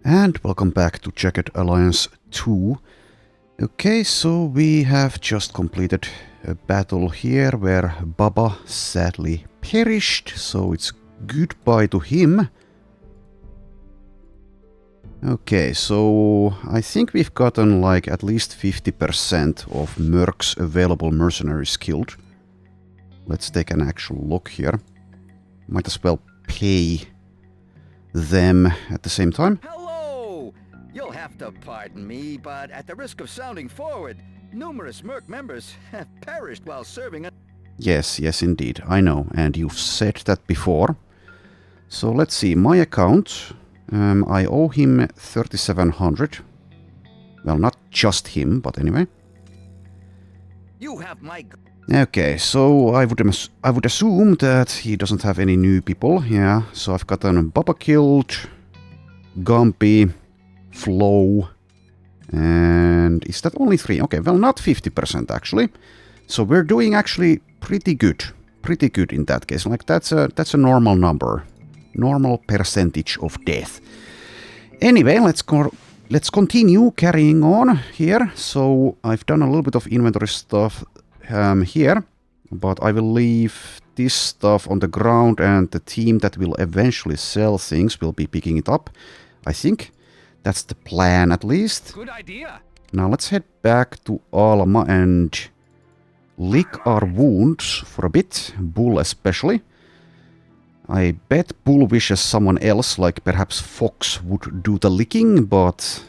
And welcome back to Jagged Alliance 2. Okay, so we have just completed a battle here where Baba sadly perished, so it's goodbye to him. Okay, so I think we've gotten like at least 50% of mercs available mercenaries killed. Let's take an actual look here. Might as well pay them at the same time. Hello! You'll have to pardon me, but at the risk of sounding forward, numerous merc members have perished while serving a... Yes, indeed, I know, and you've said that before. So let's see, my account, I owe him 3,700. Well, not just him, but anyway. You have my... Okay, so I would assume that he doesn't have any new people, yeah. So I've gotten Baba killed, Gumpy, Flow, and is that only 3? Okay, well, not 50% actually. So we're doing actually pretty good in that case. Like that's a normal number, normal percentage of death. Anyway, let's continue carrying on here. So I've done a little bit of inventory stuff here, but I will leave this stuff on the ground, and the team that will eventually sell things will be picking it up. I think that's the plan, at least. Good idea! Now let's head back to Alma and lick our wounds for a bit, Bull especially. I bet Bull wishes someone else, like perhaps Fox, would do the licking, but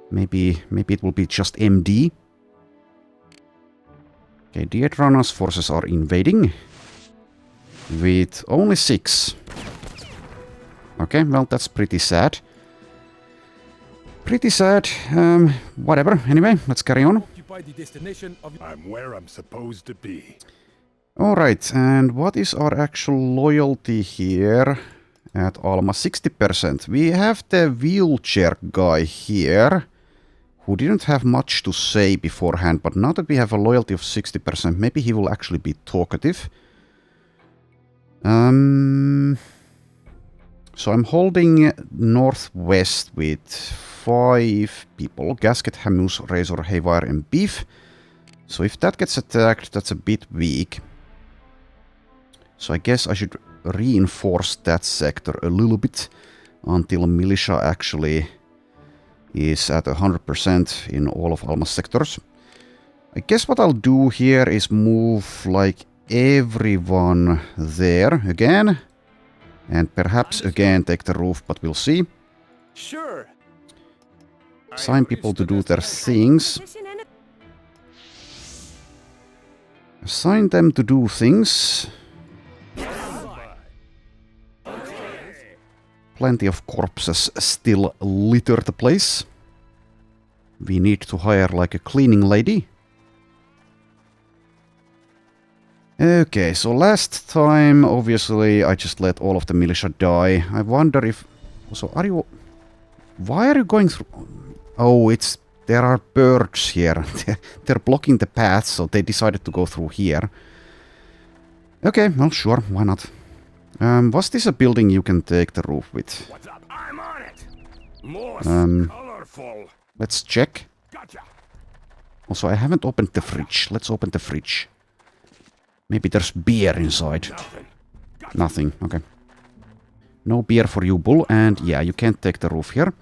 maybe it will be just MD. Okay, Dietrana's forces are invading with only 6. Okay, well, that's pretty sad. Pretty sad. Whatever. Anyway, let's carry on. I'm where I'm supposed to be. Alright, and what is our actual loyalty here at Alma? 60%. We have the wheelchair guy here, who didn't have much to say beforehand, but now that we have a loyalty of 60%, maybe he will actually be talkative. So I'm holding northwest with 5 people. Gasket, Hamus, Razor, Haywire, and Beef. So if that gets attacked, that's a bit weak. So I guess I should reinforce that sector a little bit until militia actually is at 100% in all of Alma's sectors. I guess what I'll do here is move like everyone there again. And perhaps again take the roof, but we'll see. Sure. Assign people to do their things. Assign them to do things. Plenty of corpses still litter the place. We need to hire like a cleaning lady. Okay, so last time, obviously, I just let all of the militia die. I wonder if... So, are you... Why are you going through... Oh, it's... There are birds here. They're blocking the path, so they decided to go through here. Okay, well, sure, why not? Was this a building you can take the roof with? What's up? I'm on it. More colorful. Let's check. Gotcha. Also, I haven't opened the fridge. Let's open the fridge. Maybe there's beer inside. Nothing. Okay. No beer for you, Bull. And yeah, you can't take the roof here.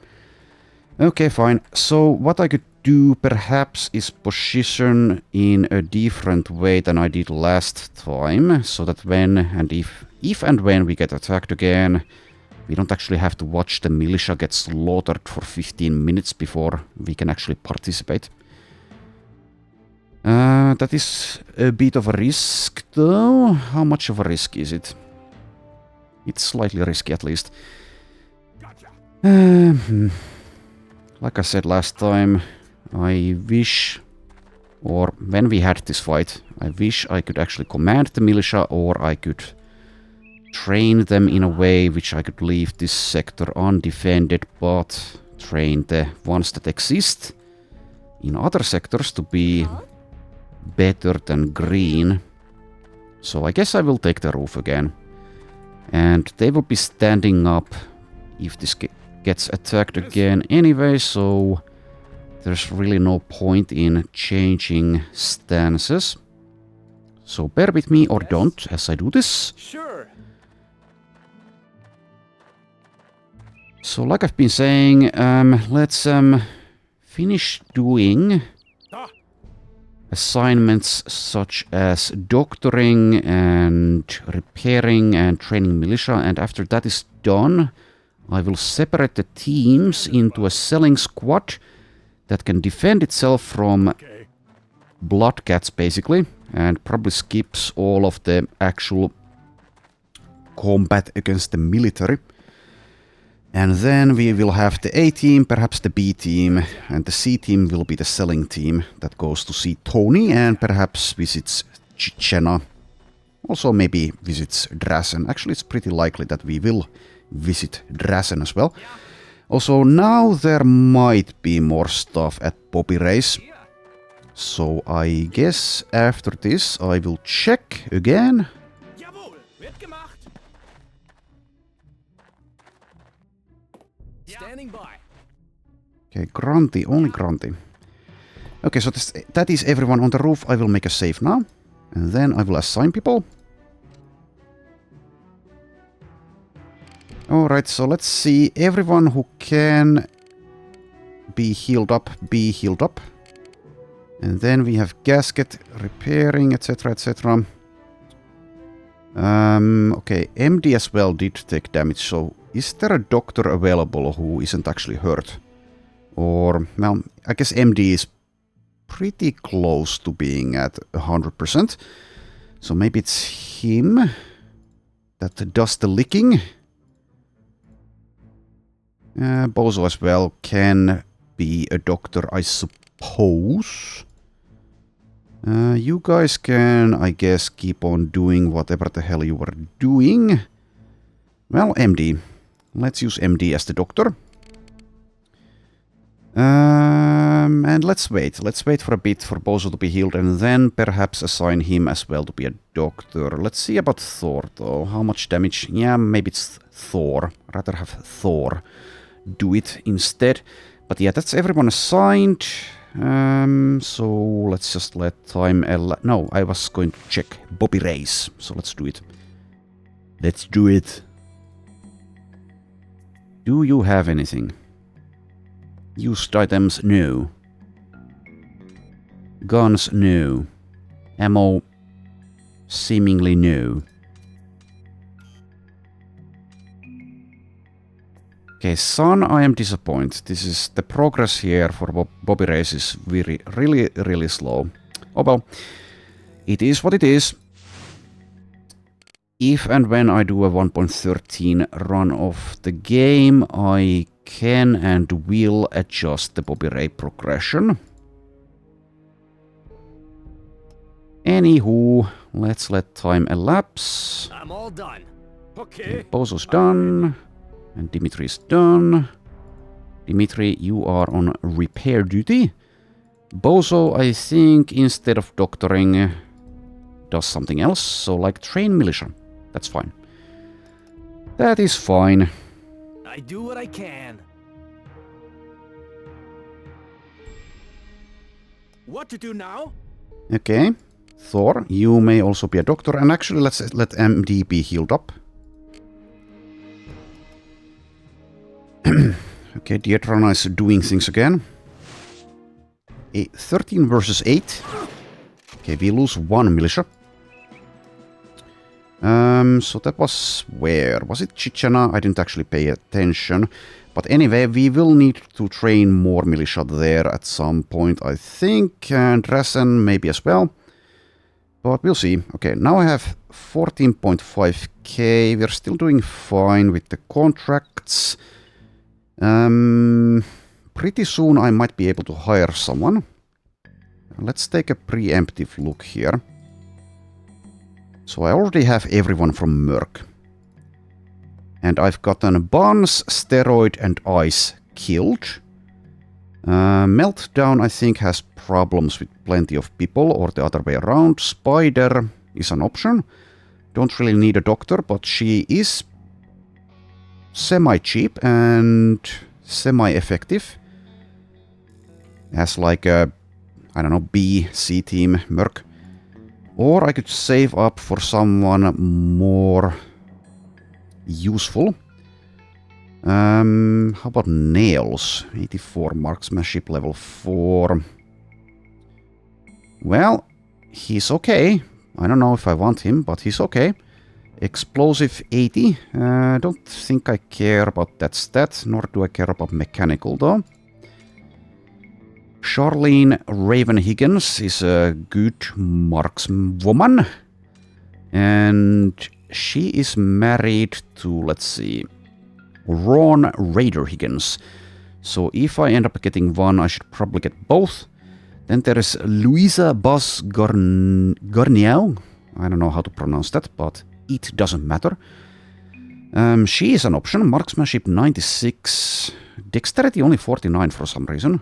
Okay, fine. So what I could do perhaps is position in a different way than I did last time. So that when and if and when we get attacked again, we don't actually have to watch the militia get slaughtered for 15 minutes before we can actually participate. That is a bit of a risk, though. How much of a risk is it? It's slightly risky, at least. Like I said last time, I wish, or when we had this fight, I wish I could actually command the militia, or I could train them in a way which I could leave this sector undefended, but train the ones that exist in other sectors to be better than green. So I guess I will take the roof again. And they will be standing up if this gets attacked again anyway, so there's really no point in changing stances. So bear with me or don't as I do this. Sure. So like I've been saying, let's finish doing assignments such as doctoring and repairing and training militia, and after that is done, I will separate the teams into a selling squad that can defend itself from blood cats basically, and probably skips all of the actual combat against the military. And then we will have the A team, perhaps the B team, and the C team will be the selling team that goes to see Tony and perhaps visits Chichena. Also maybe visits Drasen. Actually, it's pretty likely that we will visit Drasen as well. Also, now there might be more stuff at Bobby Ray's. So I guess after this I will check again. Jawohl, wird gemacht. Standing by. Okay, Grunty, only Grunty. Okay, so that is everyone on the roof. I will make a save now. And then I will assign people. Alright, so let's see. Everyone who can be healed up, be healed up. And then we have gasket, repairing, etc, etc. Okay, MD as well did take damage, so is there a doctor available who isn't actually hurt? Or, well, I guess MD is pretty close to being at 100%. So maybe it's him that does the licking. Bozo as well can be a doctor, I suppose. You guys can, I guess, keep on doing whatever the hell you were doing. Well, MD. Let's use MD as the doctor. And let's wait. Let's wait for a bit for Bozo to be healed and then perhaps assign him as well to be a doctor. Let's see about Thor, though. How much damage? Yeah, maybe it's Thor. Rather have Thor do it instead. But yeah, that's everyone assigned. So let's just let time no, I was going to check Bobby Ray's. So let's do it. Let's do it. Do you have anything? Used items? No. Guns? No. Ammo? Seemingly no. Okay, Sun, I am disappointed. This is the progress here for Bobby Race is really slow. Oh well, it is what it is. If and when I do a 1.13 run of the game, I can and will adjust the Bobby Ray progression. Anywho, let's let time elapse. I'm all done. Okay. Bozo's done. And Dimitri's done. Dimitri, you are on repair duty. Bozo, I think, instead of doctoring, does something else. So, like, train militia. That's fine. That is fine. I do what I can. What to do now? Okay. Thor, you may also be a doctor. And actually, let's let MD be healed up. Okay, Dietrana is doing things again. 13 versus 8. Okay, we lose 1 militia. So that was where? Was it Chichena? I didn't actually pay attention. But anyway, we will need to train more militia there at some point, I think. And Drasen maybe as well. But we'll see. Okay, now I have 14.5k. We're still doing fine with the contracts. Pretty soon I might be able to hire someone. Let's take a preemptive look here. So I already have everyone from Merc. And I've gotten Buns, Steroid and Ice killed. Meltdown I think has problems with plenty of people or the other way around. Spider is an option. Don't really need a doctor, but she is semi-cheap and semi-effective. As like a, I don't know, B, C team merc. Or I could save up for someone more useful. How about Nails? 84 marksmanship level 4. Well, he's okay. I don't know if I want him, but he's okay. Explosive 80. Don't think I care about that stat, nor do I care about mechanical though. Charlene Raven Higgins is a good markswoman. And she is married to, let's see, Ron Raider Higgins. So if I end up getting one, I should probably get both. Then there is Louisa Buzz Garnier. I don't know how to pronounce that, but it doesn't matter. She is an option. Marksmanship 96. Dexterity only 49 for some reason.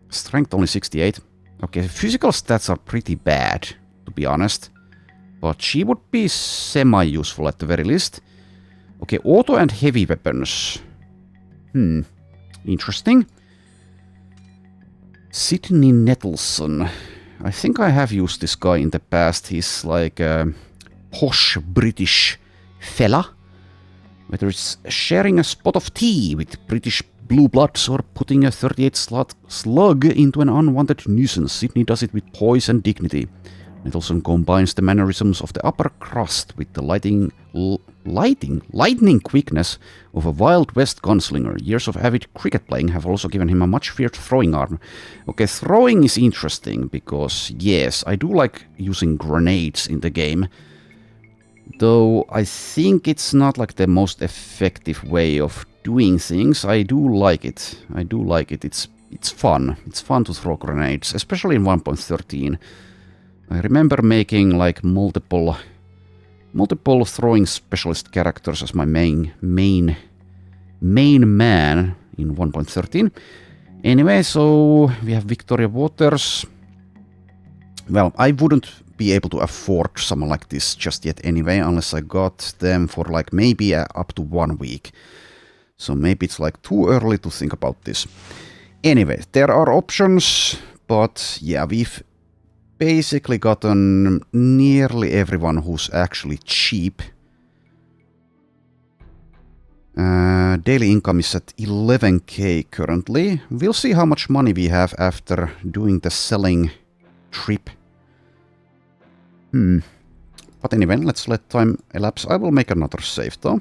Strength only 68. Okay, physical stats are pretty bad, to be honest. But she would be semi-useful at the very least. Okay, auto and heavy weapons. Interesting. Sidney Nettleson. I think I have used this guy in the past. He's like a posh British fella. Whether it's sharing a spot of tea with British blue bloods or putting a 38 slug into an unwanted nuisance, Sidney does it with poise and dignity. Nettleson combines the mannerisms of the upper crust with the lightning quickness of a Wild West gunslinger. Years of avid cricket playing have also given him a much feared throwing arm. Okay, throwing is interesting because, yes, I do like using grenades in the game. Though I think it's not like the most effective way of doing things. I do like it. It's fun. It's fun to throw grenades, especially in 1.13. I remember making like multiple throwing specialist characters as my main man in 1.13. Anyway, so we have Victoria Waters. Well, I wouldn't be able to afford someone like this just yet anyway, unless I got them for like maybe up to 1 week. So maybe it's like too early to think about this. Anyway, there are options, but yeah, we've basically gotten nearly everyone who's actually cheap. Daily income is at 11k currently. We'll see how much money we have after doing the selling trip. But anyway, let's let time elapse. I will make another save though.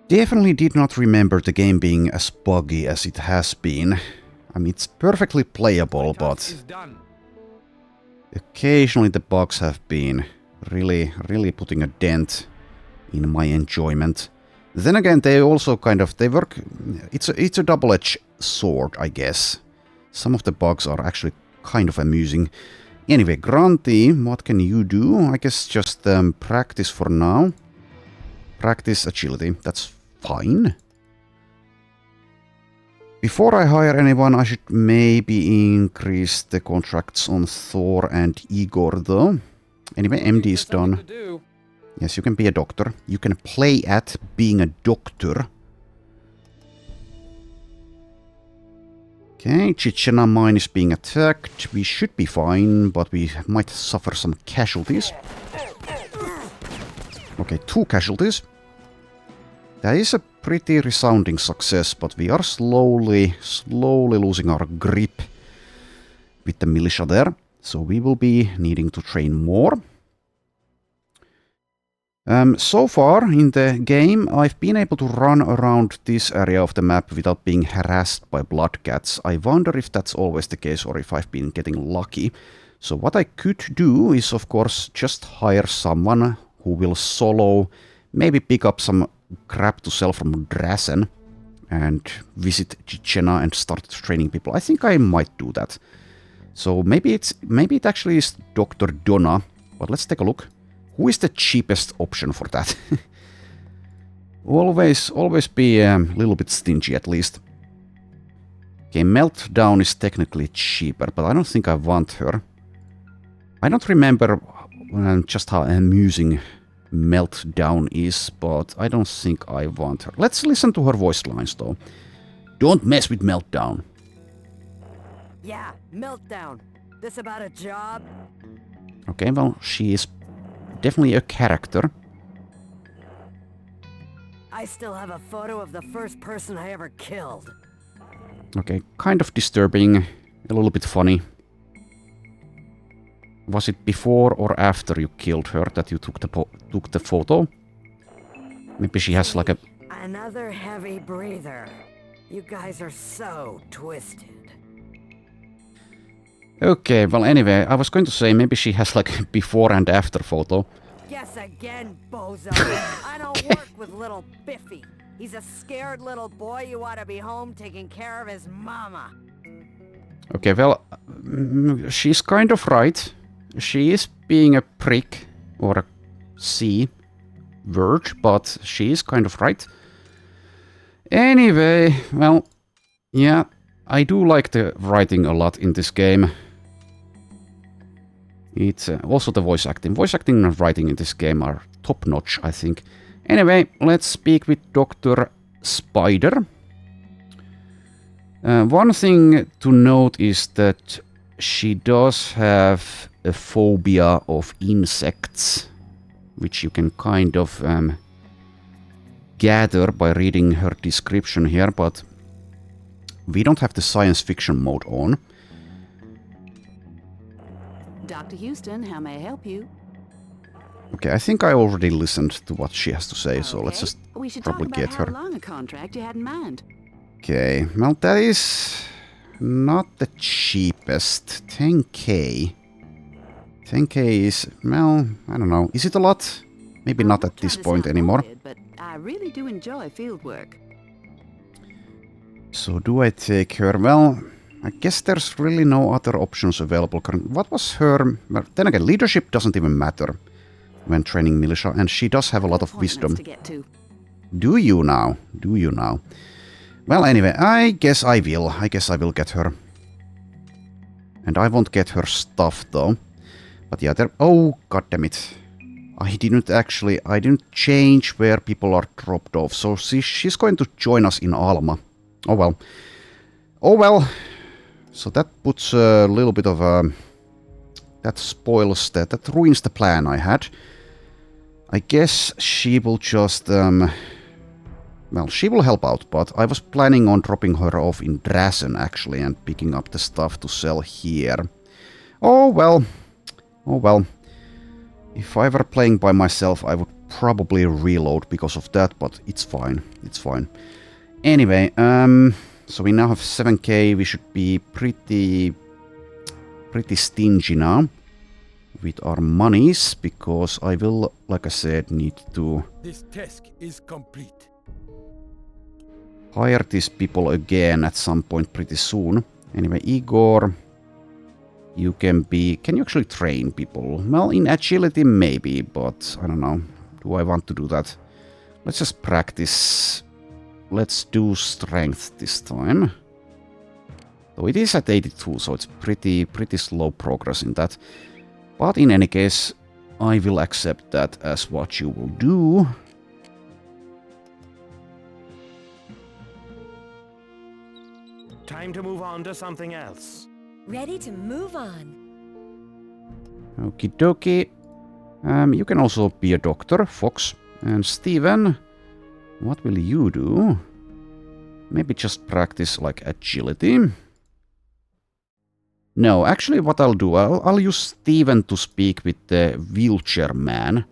Definitely did not remember the game being as buggy as it has been. I mean, it's perfectly playable, but occasionally the bugs have been really putting a dent in my enjoyment. Then again, they also they work. It's a double-edged sword, I guess. Some of the bugs are actually kind of amusing. Anyway, Grunty, what can you do? I guess just practice for now. Practice agility, that's fine. Before I hire anyone, I should maybe increase the contracts on Thor and Igor though. Anyway, MD is done. Yes, you can be a doctor. You can play at being a doctor. Okay, Chichena mine is being attacked. We should be fine, but we might suffer some casualties. Okay, 2 casualties. That is a pretty resounding success, but we are slowly losing our grip with the militia there. So we will be needing to train more. So far in the game, I've been able to run around this area of the map without being harassed by bloodcats. I wonder if that's always the case or if I've been getting lucky. So what I could do is, of course, just hire someone who will solo, maybe pick up some crap to sell from Drasen and visit Chichena and start training people. I think I might do that. So maybe it actually is Dr. Donna, but let's take a look. Who is the cheapest option for that? always be a little bit stingy at least. Okay, Meltdown is technically cheaper, but I don't think I want her. I don't remember just how amusing Meltdown is, but I don't think I want her. Let's listen to her voice lines though. Don't mess with Meltdown. Yeah, Meltdown. This about a job? Okay, well, she is definitely a character. I still have a photo of the first person I ever killed. Okay, kind of disturbing, a little bit funny. Was it before or after you killed her that you took the photo? Maybe she has like a... Another heavy breather. You guys are so twisted. Okay, well anyway, I was going to say maybe she has like a before and after photo. Guess again, bozo. I don't work with little Biffy. He's a scared little boy who ought to be home taking care of his mama. Okay, well, she's kind of right. She is being a prick, or a C word, but she is kind of right. Anyway, well, yeah, I do like the writing a lot in this game. It's also the voice acting. Voice acting and writing in this game are top-notch, I think. Anyway, let's speak with Dr. Spider. One thing to note is that she does have a phobia of insects, which you can kind of gather by reading her description here, but we don't have the science fiction mode on. Dr. Houston, how may I help you? Okay, I think I already listened to what she has to say, so let's Okay, just we should probably talk get about her. how long a contract you had in mind. Okay, well that is not the cheapest. 10k. 10k is, well, I don't know. Is it a lot? Maybe not at this point anymore. But I really do enjoy field work. So do I take her? Well, I guess there's really no other options available. What was her... Well, then again, leadership doesn't even matter when training militia, and she does have a lot of wisdom. To get to. Do you now? Do you now? Well, anyway, I guess I will. I guess I will get her. And I won't get her stuff, though. But yeah, there... Oh, goddammit. I didn't change where people are dropped off. So she's going to join us in Alma. Oh well. Oh well. So that puts a little bit of a... That spoils that. That ruins the plan I had. I guess she will just... Well, she will help out, but I was planning on dropping her off in Drazen, actually, and picking up the stuff to sell here. Oh well. Oh well. If I were playing by myself, I would probably reload because of that, but it's fine. It's fine. Anyway, so we now have 7k. We should be pretty stingy now with our monies, because I will, like I said, need to This task is complete. hire these people again at some point pretty soon. Anyway, Igor, you can be... Can you actually train people? Well, in agility maybe, but I don't know. Do I want to do that? Let's just practice. Let's do strength this time. Though it is at 82, so it's pretty slow progress in that. But in any case, I will accept that as what you will do. Time to move on to something else. Ready to move on. Okie dokie. You can also be a doctor, Fox. And Steven, what will you do? Maybe just practice like agility. No, actually what I'll do, I'll use Steven to speak with the wheelchair man.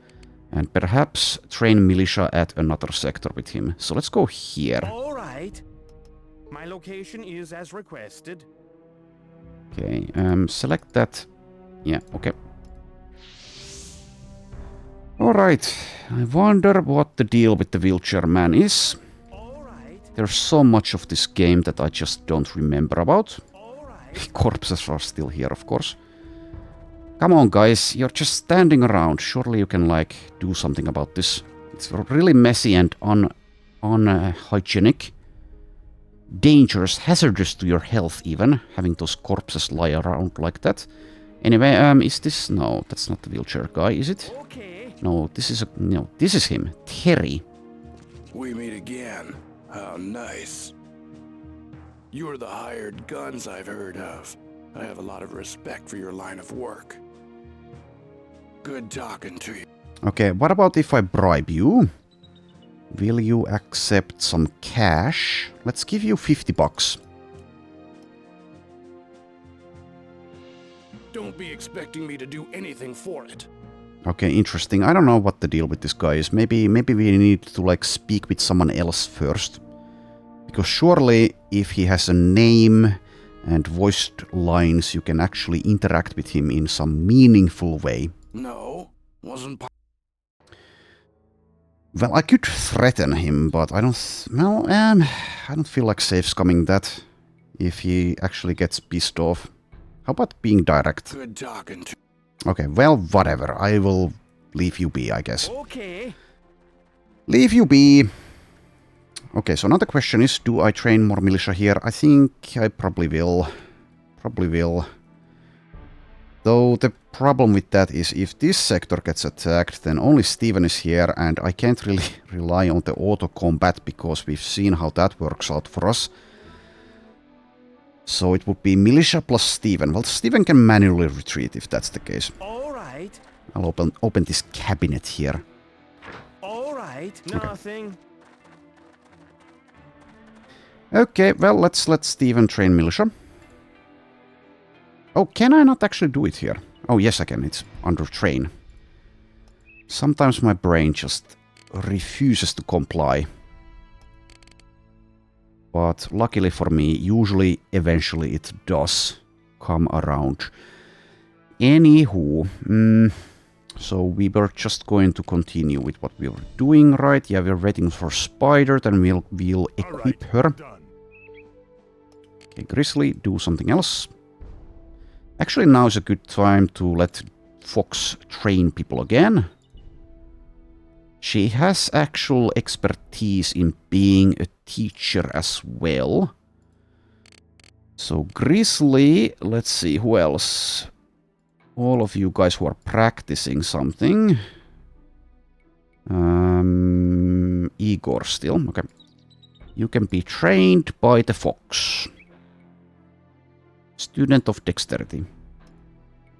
And perhaps train militia at another sector with him. So let's go here. All right. My location is as requested. Okay, select that. Yeah, okay. Alright, I wonder what the deal with the wheelchair man is. All right. There's so much of this game that I just don't remember about. All right. Corpses are still here, of course. Come on, guys, you're just standing around. Surely you can, like, do something about this. It's really messy and unhygienic. Dangerous, hazardous to your health even, having those corpses lie around like that. Anyway, is this... No, that's not the wheelchair guy, is it? Okay. No, this is... No, this is him. Terry. We meet again. How nice. You are the hired guns I've heard of. I have a lot of respect for your line of work. Good talking to you. Okay, what about if I bribe you? Will you accept some cash? Let's give you $50. Don't be expecting me to do anything for it. Okay, interesting. I don't know what the deal with this guy is. Maybe we need to like speak with someone else first. Because surely if he has a name and voiced lines, you can actually interact with him in some meaningful way. No, wasn't. Well, I could threaten him, but I don't... Well, I don't feel like safescumming that if he actually gets pissed off. How about being direct? Good talking to. Okay, well, whatever. I will leave you be, I guess. Okay. Leave you be. Okay, so another question is, do I train more militia here? I think I probably will. Probably will. Though the problem with that is if this sector gets attacked, then only Steven is here, and I can't really rely on the auto-combat because we've seen how that works out for us. So it would be militia plus Steven. Well, Steven can manually retreat if that's the case. All right. I'll open this cabinet here. All right. Nothing. Okay, well, let's let Steven train militia. Oh, can I not actually do it here? Oh, yes, I can. It's under train. Sometimes my brain just refuses to comply. But luckily for me, usually, eventually it does come around. Anywho, so we were just going to continue with what we were doing, right? Yeah, we're waiting for Spider, then we'll equip her. Okay, Grizzly, do something else. Actually, now is a good time to let Fox train people again. She has actual expertise in being a teacher as well. So Grizzly, let's see, who else? All of you guys who are practicing something. Igor still, okay. You can be trained by the Fox. Student of Dexterity.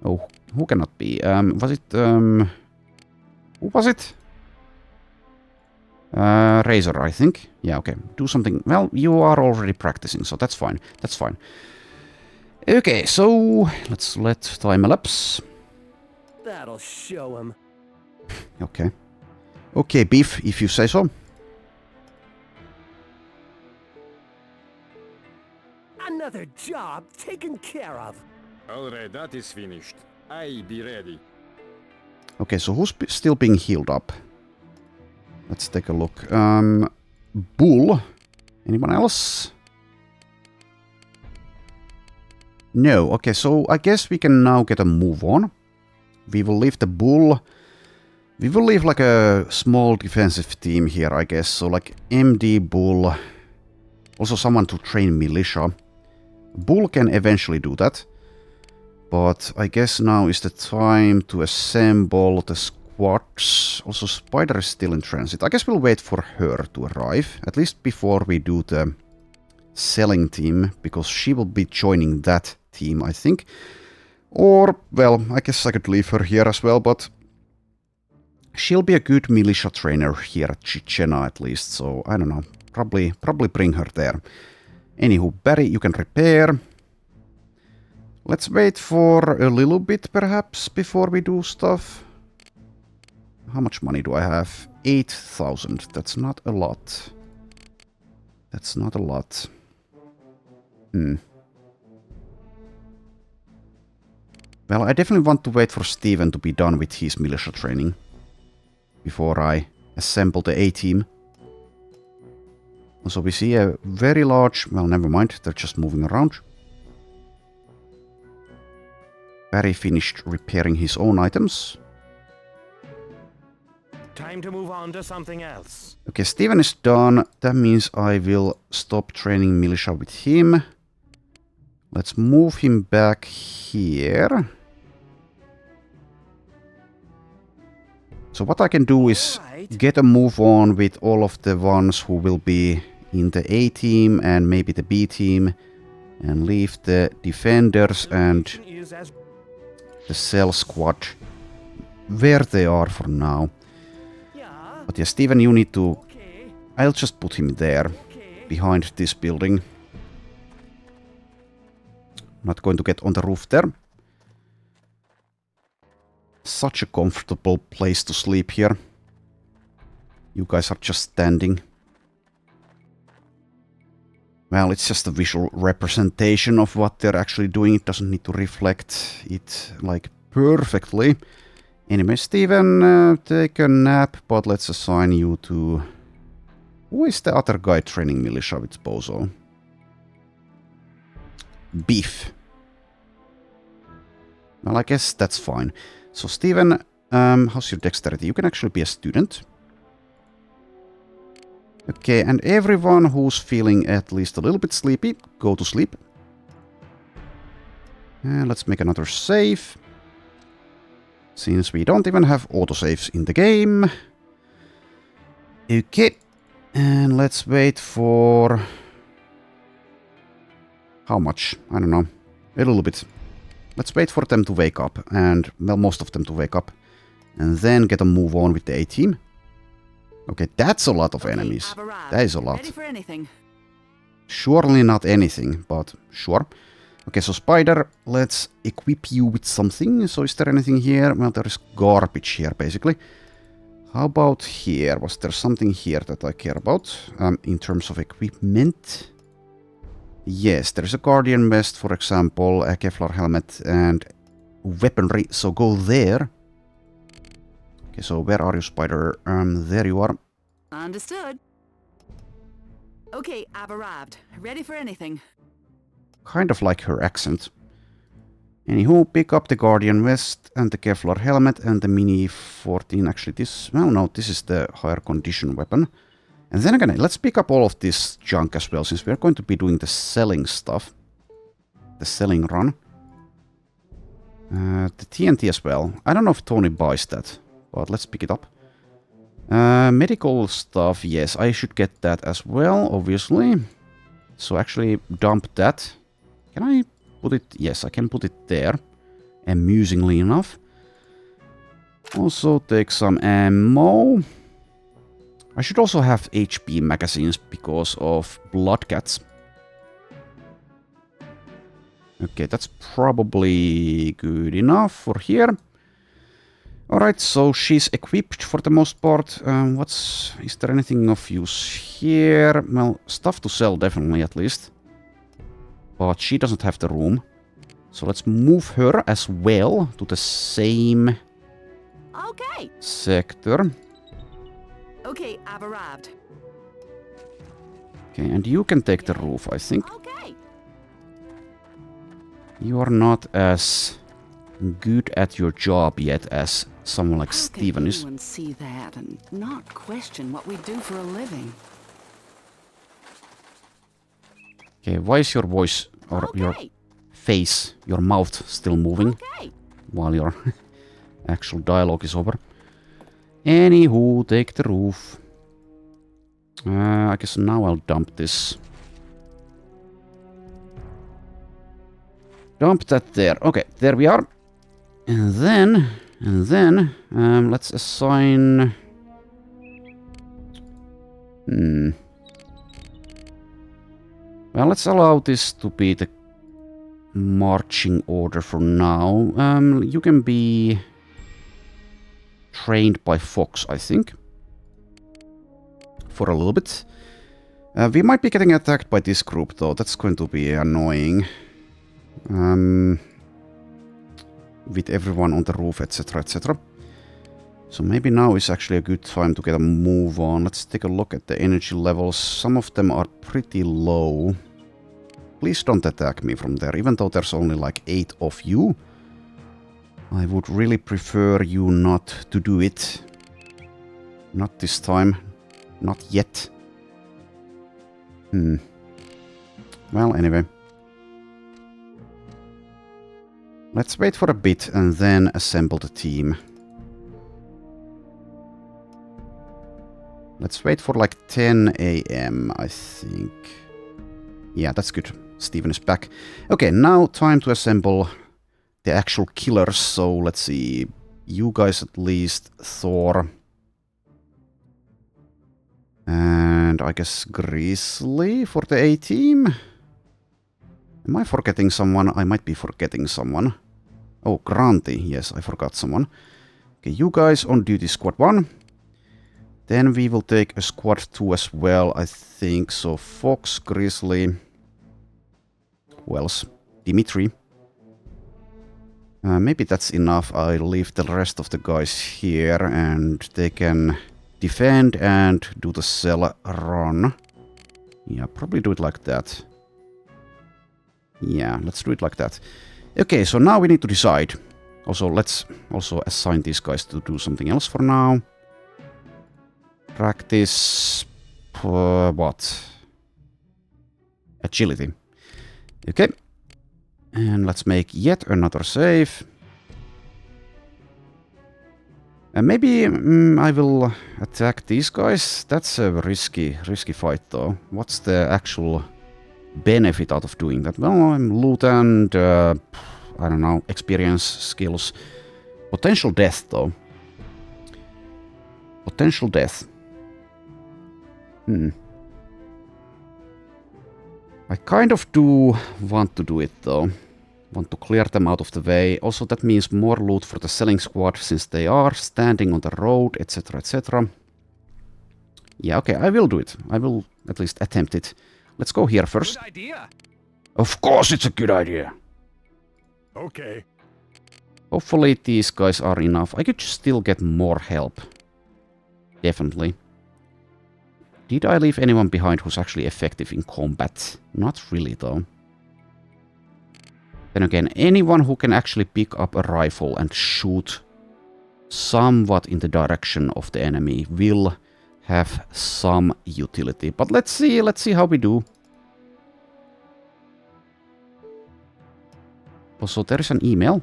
Oh, who cannot be? Was it... who was it? Razor, I think. Yeah, okay. Do something... Well, you are already practicing, so that's fine. That's fine. Okay, so... Let's let time elapse. That'll show him. Okay. Okay, Beef, if you say so. Another job taken care of. Alright, that is finished. I be ready. Okay, so who's still being healed up? Let's take a look. Bull. Anyone else? No. Okay, so I guess we can now get a move on. We will leave the Bull. We will leave like a small defensive team here, I guess. So like MD, Bull. Also someone to train militia. Bull can eventually do that. But I guess now is the time to assemble the squads. Also, Spider is still in transit. I guess we'll wait for her to arrive. At least before we do the selling team. Because she will be joining that team, I think. Or, well, I guess I could leave her here as well. But she'll be a good militia trainer here at Chichena at least. So, I don't know. Probably bring her there. Anywho, Barry, you can repair. Let's wait for a little bit, perhaps, before we do stuff. How much money do I have? 8,000. That's not a lot. That's not a lot. Well, I definitely want to wait for Steven to be done with his militia training before I assemble the A-team. So we see a very large... Well, never mind. They're just moving around. Barry finished repairing his own items. Time to move on to something else. Okay, Steven is done. That means I will stop training militia with him. Let's move him back here. So what I can do is get a move on with all of the ones who will be in the A team and maybe the B team, and leave the defenders and the cell squad where they are for now. But yeah, Steven, you need to... I'll just put him there, behind this building. Not going to get on the roof there. Such a comfortable place to sleep here. You guys are just standing. Well, it's just a visual representation of what they're actually doing. It doesn't need to reflect it like perfectly. Anyway, Steven, take a nap, but let's assign you to... Who is the other guy training militia with Bozo? Beef. Well, I guess that's fine. So, Steven, how's your dexterity? You can actually be a student. Okay, and everyone who's feeling at least a little bit sleepy, go to sleep. And let's make another save. Since we don't even have autosaves in the game. Okay. And let's wait for... How much? I don't know. A little bit. Let's wait for them to wake up. And, well, most of them to wake up. And then get a move on with the A team. Okay, that's a lot of enemies. That is a lot. Ready for anything. Surely not anything, but sure. Okay, so Spider, let's equip you with something. So is there anything here? Well, there is garbage here, basically. How about here? Was there something here that I care about? In terms of equipment? Yes, there is a Guardian vest, for example, a Kevlar helmet, and weaponry. So go there. Okay, so where are you, Spider? There you are. Understood. Okay, I've arrived. Ready for anything. Kind of like her accent. Anywho, pick up the Guardian vest and the Kevlar helmet and the Mini 14. Actually, this... Well, no, this is the higher condition weapon. And then again, let's pick up all of this junk as well, since we're going to be doing the selling stuff. The selling run. The TNT as well. I don't know if Tony buys that, but let's pick it up. Medical stuff, yes, I should get that as well, obviously. So actually dump that. Can I put it? Yes, I can put it there. Amusingly enough. Also take some ammo. I should also have HP magazines because of blood cats. Okay, that's probably good enough for here. Alright, so she's equipped for the most part. Is there anything of use here? Well, stuff to sell definitely at least. But she doesn't have the room. So let's move her as well to the same sector. Okay, I've arrived. Okay, and you can take the roof, I think. Okay. You are not as good at your job yet as someone like Steven is. How can anyone see that and not question what we do for a living? Okay, why is your voice or your face, your mouth still moving while your actual dialogue is over? Anywho, take the roof. I guess now I'll dump this. Dump that there. Okay, there we are. And then, let's assign... Well, let's allow this to be the marching order for now. You can be trained by Fox, I think. For a little bit. We might be getting attacked by this group, though. That's going to be annoying. With everyone on the roof, etc, etc. So maybe now is actually a good time to get a move on. Let's take a look at the energy levels. Some of them are pretty low. Please don't attack me from there, even though there's only like 8 of you. I would really prefer you not to do it. Not this time. Not yet. Well, anyway. Let's wait for a bit and then assemble the team. Let's wait for like 10 a.m. I think. Yeah, that's good. Steven is back. Okay, now time to assemble the actual killers. So let's see. You guys at least, Thor. And I guess Grizzly for the A-team. Am I forgetting someone? I might be forgetting someone. Oh, Granty. Yes, I forgot someone. Okay, you guys on duty squad 1. Then we will take a squad 2 as well, I think. So Fox, Grizzly. Who else? Dimitri. Maybe that's enough. I'll leave the rest of the guys here and they can defend and do the cell run. Yeah, probably do it like that. Yeah, let's do it like that. Okay, so now we need to decide. Also, let's also assign these guys to do something else for now. Practice... what? Agility. Okay. And let's make yet another save. And maybe I will attack these guys. That's a risky fight though. What's the actual benefit out of doing that? Well, I'm loot and I don't know, experience, skills. Potential death though. Potential death. I kind of do want to do it though. Want to clear them out of the way. Also that means more loot for the selling squad since they are standing on the road, etc, etc. Yeah, okay, I will do it. I will at least attempt it. Let's go here first. Good idea. Of course it's a good idea. Okay. Hopefully these guys are enough. I could still get more help. Definitely. Did I leave anyone behind who's actually effective in combat? Not really though. Then again, anyone who can actually pick up a rifle and shoot somewhat in the direction of the enemy will have some utility. But let's see how we do. Also, there is an email.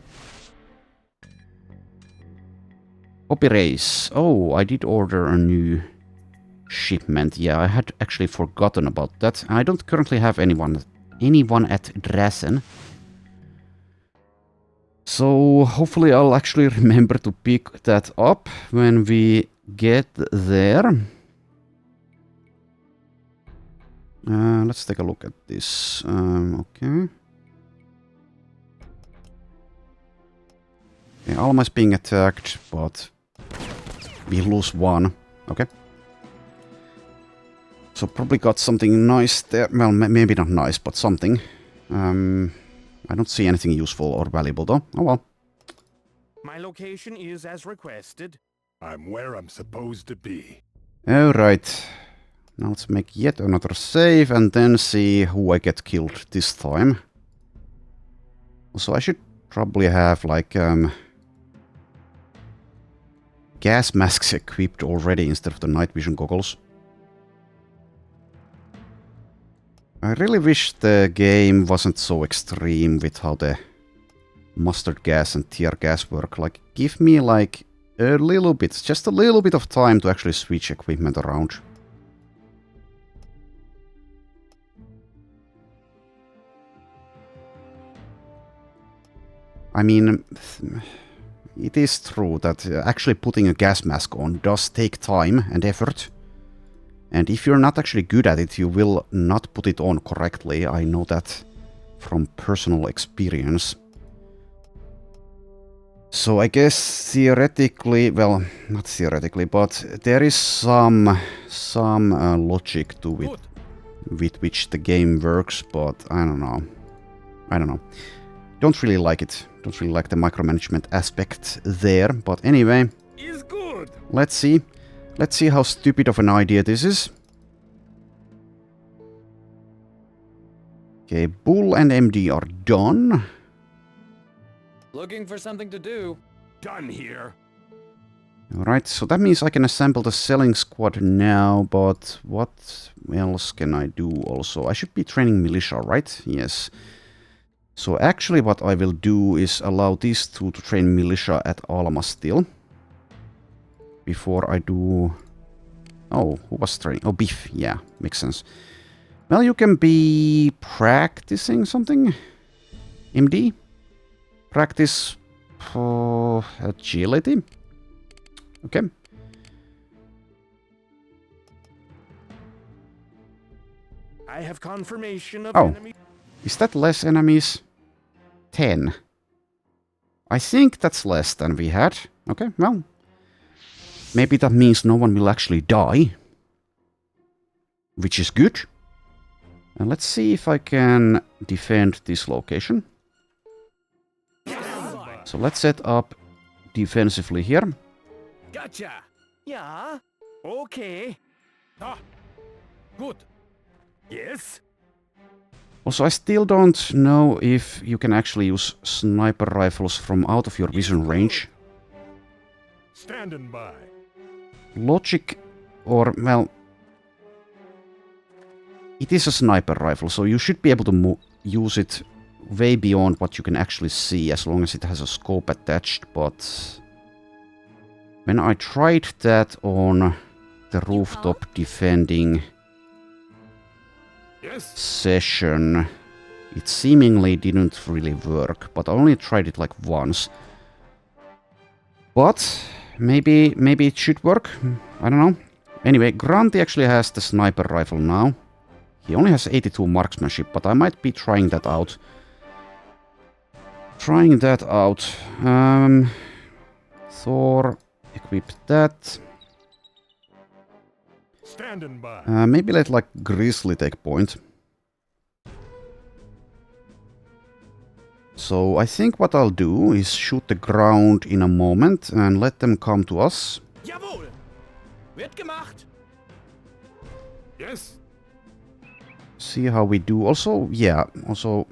Copy race. Oh, I did order a new shipment. Yeah, I had actually forgotten about that. I don't currently have anyone at Drassen. So hopefully I'll actually remember to pick that up when we get there. Let's take a look at this. Okay. Okay, Alma is being attacked, but we lose one. Okay. So probably got something nice there. Well, maybe not nice, but something. I don't see anything useful or valuable though. Oh well. My location is as requested. I'm where I'm supposed to be. Alright. Now let's make yet another save and then see who I get killed this time. Also, I should probably have like gas masks equipped already instead of the night vision goggles. I really wish the game wasn't so extreme with how the mustard gas and tear gas work. Like, give me like a little bit, just a little bit of time to actually switch equipment around. I mean, it is true that actually putting a gas mask on does take time and effort. And if you're not actually good at it, you will not put it on correctly. I know that from personal experience. So I guess theoretically, well, not theoretically, but there is some logic to it with which the game works, but I don't know. Don't really like it. Don't really like the micromanagement aspect there. But anyway, Is good. let's see. Let's see how stupid of an idea this is. Okay, Bull and MD are done. Looking for something to do. Done here. Alright, so that means I can assemble the selling squad now, but what else can I do also? I should be training militia, right? Yes. So actually what I will do is allow these two to train militia at Alma still. Before I do Oh, who was training? Oh, Beef. Yeah, makes sense. Well, you can be practicing something. MD? Practice agility? Okay. I have confirmation of Oh. enemy. Is that less enemies? 10. I think that's less than we had. Okay, well. Maybe that means no one will actually die. Which is good. And let's see if I can defend this location. So let's set up defensively here. Gotcha. Yeah. Okay. Ah. Good. Yes. Also, I still don't know if you can actually use sniper rifles from out of your vision range. Standing by. Logic, or, well... It is a sniper rifle, so you should be able to use it way beyond what you can actually see, as long as it has a scope attached, but... When I tried that on the rooftop defending session, it seemingly didn't really work, but I only tried it like once. But maybe it should work, I don't know. Anyway, Grunty actually has the sniper rifle now. He only has 82 marksmanship, but I might be trying that out. Thor, equip that. Standing by. Maybe let like Grizzly take point. So I think what I'll do is shoot the ground in a moment and let them come to us. Jawohl. Wird gemacht. Yes. See how we do. Also, yeah, also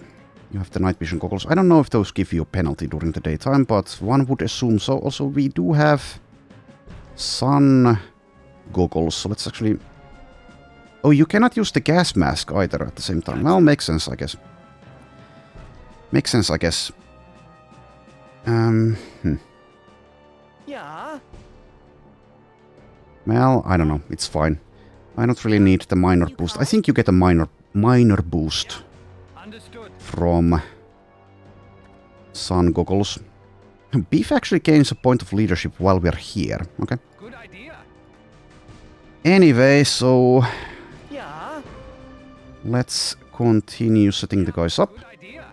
you have the night vision goggles. I don't know if those give you a penalty during the daytime, but one would assume so. Also, we do have sun goggles, so let's actually... Oh, you cannot use the gas mask either at the same time. Well, makes sense, I guess. Makes sense, I guess. Yeah. Well, I don't know. It's fine. I don't really need the minor boost. I think you get a minor boost from sun goggles. Beef actually gains a point of leadership while we're here. Okay. Good idea. Anyway, so Yeah. let's continue setting the guys up. Good idea.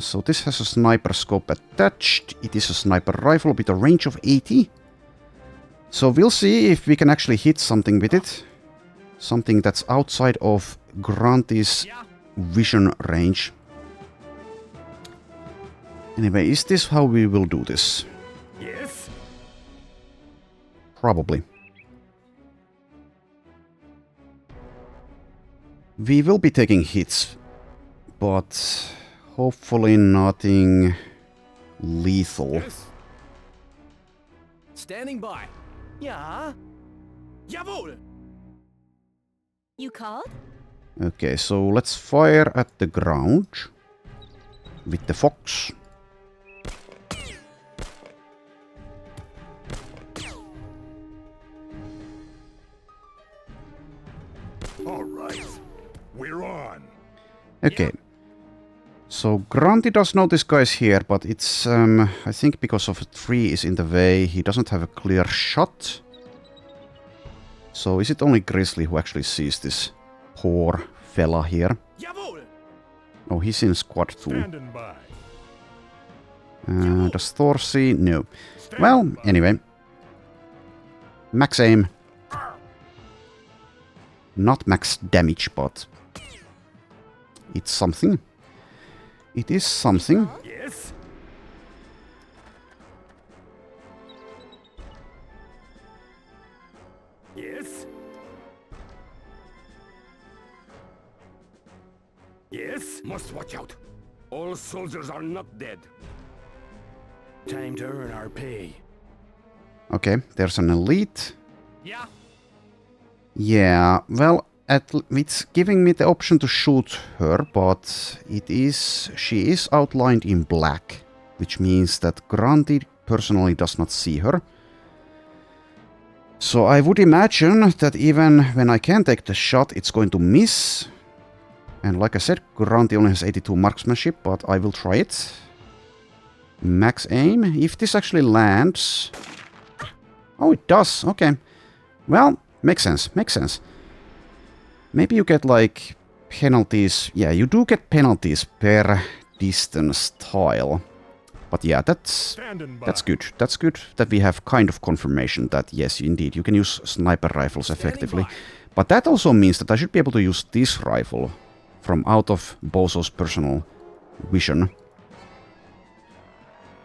So this has a sniper scope attached. It is a sniper rifle with a range of 80. So we'll see if we can actually hit something with it. Something that's outside of Grunty's vision range. Anyway, is this how we will do this? Yes. Probably. We will be taking hits, but hopefully nothing lethal. Yes. Standing by. Yeah. Jawohl. You called? Okay, so let's fire at the ground with the fox. All right. We're on. Okay. So Grunty does know this guy's here, but it's I think because of a tree is in the way, he doesn't have a clear shot. So is it only Grizzly who actually sees this poor fella here? Jawohl. Oh, he's in squad 2. Standing by. Does Thor see? No. Well, anyway. Max aim. Not max damage, but it's something. It is something. Yes. Yes. Yes. Must watch out. All soldiers are not dead. Time to earn our pay. Okay, there's an elite. Yeah. Yeah, well, it's giving me the option to shoot her, but she is outlined in black, which means that Grunty personally does not see her. So I would imagine that even when I can take the shot, it's going to miss. And like I said, Granti only has 82 marksmanship, but I will try it. Max aim. If this actually lands... Oh, it does. Okay. Well, makes sense. Makes sense. Maybe you get, like, penalties. Yeah, you do get penalties per distance tile. But yeah, that's good. That's good that we have kind of confirmation that, yes, indeed, you can use sniper rifles effectively. But that also means that I should be able to use this rifle from out of Bozo's personal vision.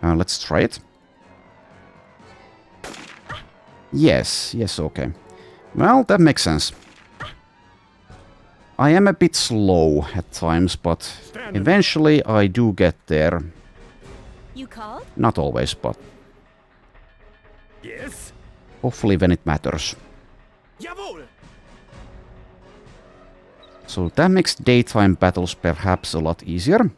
Let's try it. Yes, okay. Well, that makes sense. I am a bit slow at times, but eventually I do get there. You called? Not always, but Yes? hopefully when it matters. Jawohl! So that makes daytime battles perhaps a lot easier.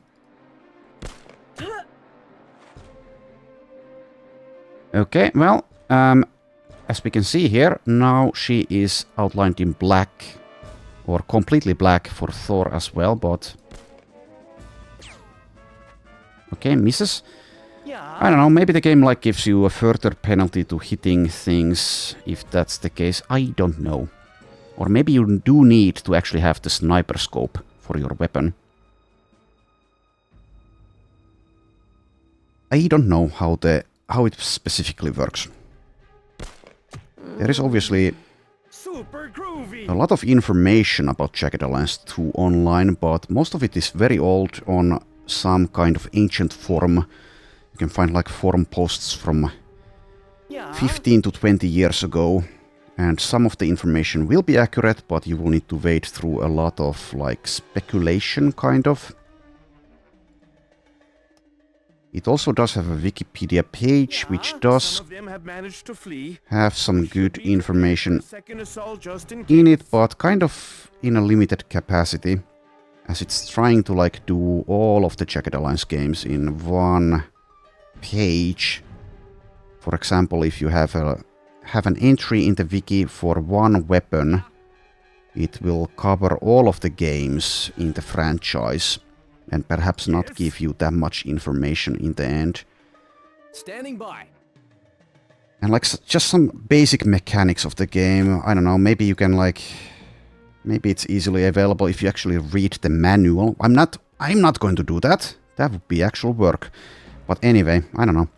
Okay, well, as we can see here, now she is outlined in black, or completely black for Thor as well, but... Okay, misses. I don't know, maybe the game like gives you a further penalty to hitting things, if that's the case, I don't know. Or maybe you do need to actually have the sniper scope for your weapon. I don't know how it specifically works. There is obviously a lot of information about Jagged Alliance 2 online, but most of it is very old on some kind of ancient forum. You can find like forum posts from 15 to 20 years ago, and some of the information will be accurate, but you will need to wade through a lot of like speculation kind of. It also does have a Wikipedia page, which does have some good information in it, but kind of in a limited capacity, as it's trying to like do all of the Jagged Alliance games in one page. For example, if you have an entry in the wiki for one weapon, it will cover all of the games in the franchise. And perhaps not give you that much information in the end. Standing by. And like just some basic mechanics of the game. I don't know, maybe you can like... Maybe it's easily available if you actually read the manual. I'm not going to do that. That would be actual work. But anyway, I don't know.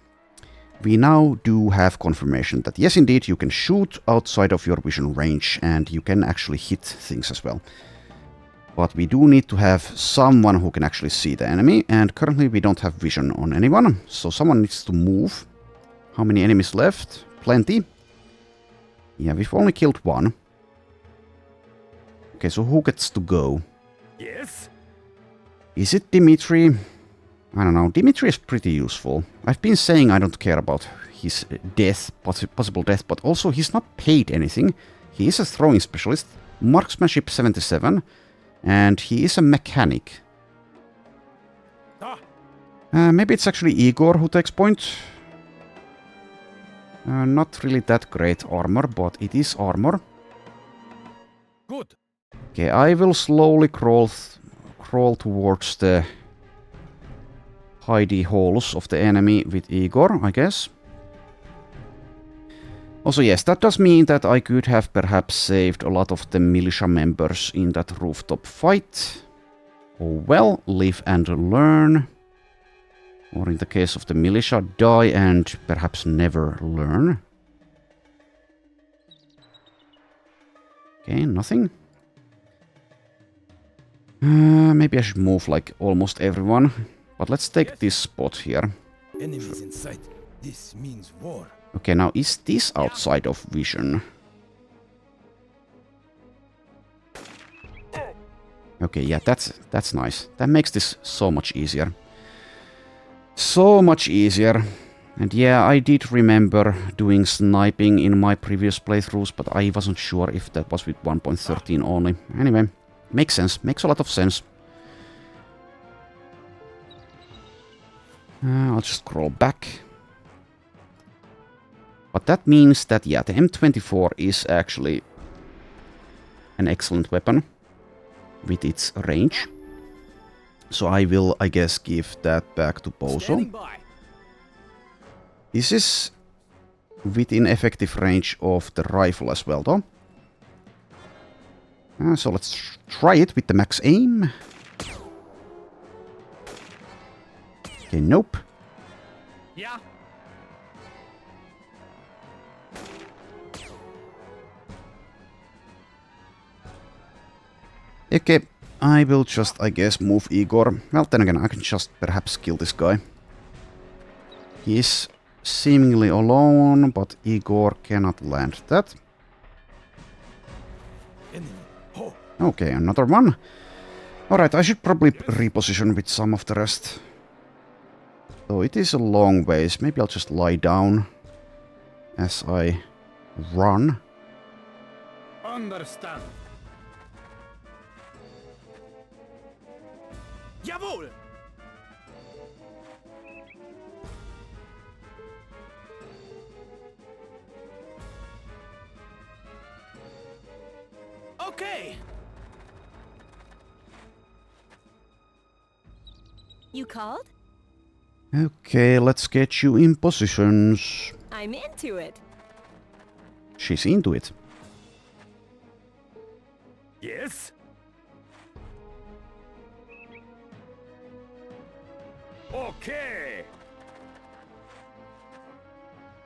We now do have confirmation that yes, indeed, you can shoot outside of your vision range. And you can actually hit things as well. But we do need to have someone who can actually see the enemy, and currently we don't have vision on anyone, so someone needs to move. How many enemies left? Plenty. Yeah, we've only killed one. Okay, so who gets to go? Yes? Is it Dimitri? I don't know, Dimitri is pretty useful. I've been saying I don't care about his death, possible death, but also he's not paid anything. He is a throwing specialist, marksmanship 77, and he is a mechanic. Maybe it's actually Igor who takes point. Not really that great armor, but it is armor. Good. Okay, I will slowly crawl towards the hidey holes of the enemy with Igor, I guess. Also, yes, that does mean that I could have perhaps saved a lot of the militia members in that rooftop fight. Oh well, live and learn. Or in the case of the militia, die and perhaps never learn. Okay, nothing. Maybe I should move like almost everyone. But let's take this spot here. Enemies in sight. This means war. Okay, now is this outside of vision? Okay, yeah, that's nice. That makes this so much easier. So much easier. And yeah, I did remember doing sniping in my previous playthroughs, but I wasn't sure if that was with 1.13 only. Anyway, makes sense. Makes a lot of sense. I'll just scroll back. But that means that, yeah, the M24 is actually an excellent weapon with its range. So I will, I guess, give that back to Bozo. This is within effective range of the rifle as well, though. So let's try it with the max aim. Okay, nope. Yeah. Okay, I will just, I guess, move Igor. Well, then again, I can just perhaps kill this guy. He is seemingly alone, but Igor cannot land that. Okay, another one. Alright, I should probably reposition with some of the rest. Though it is a long ways, maybe I'll just lie down as I run. Understand. Jawohl! Okay! You called? Okay, let's get you in positions. I'm into it. She's into it. Yes? Okay.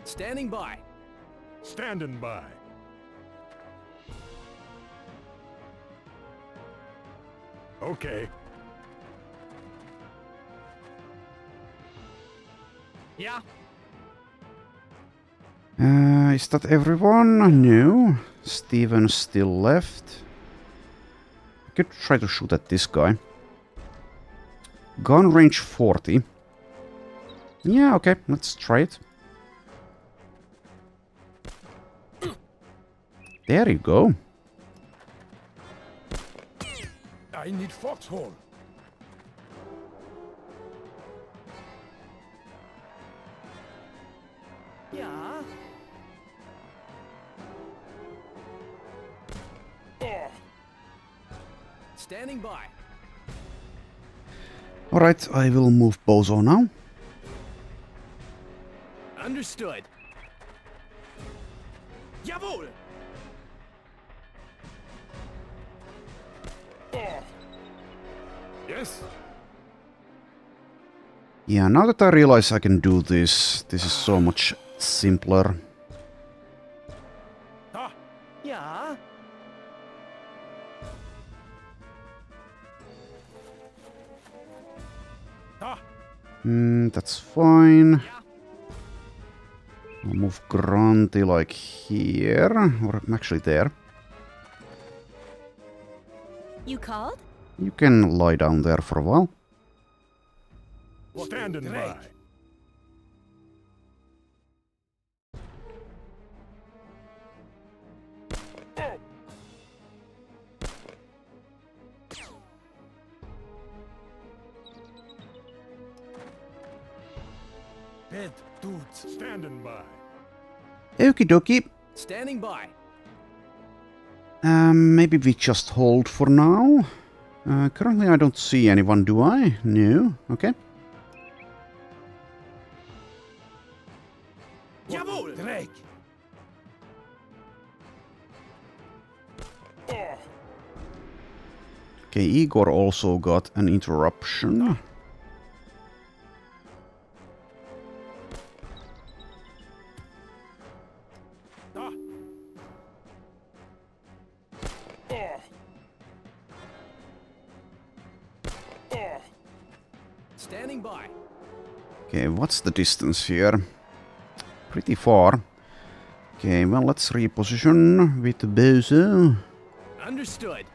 Standing by. Standing by. Okay. Yeah. Is that everyone? No. Steven's still left. I could try to shoot at this guy. Gun range 40. Yeah, okay, let's try it. There you go. I need foxhole. Yeah. Standing by. Alright, I will move Bozo now. Understood. Jawohl! Yes? Yeah, now that I realize I can do this, this is so much simpler. Ah. Yeah. Ah. That's fine. I'll move Grunty like here, or actually there. You called? You can lie down there for a while. Standing by. Bed dudes. Standing by. Okie dokie. Standing by. Maybe we just hold for now. Currently I don't see anyone, do I? No. Okay. Jawohl! Drake. Okay, Igor also got an interruption. Standing by. Okay, what's the distance here? Pretty far. Okay, well, let's reposition with the Bozo. Understood.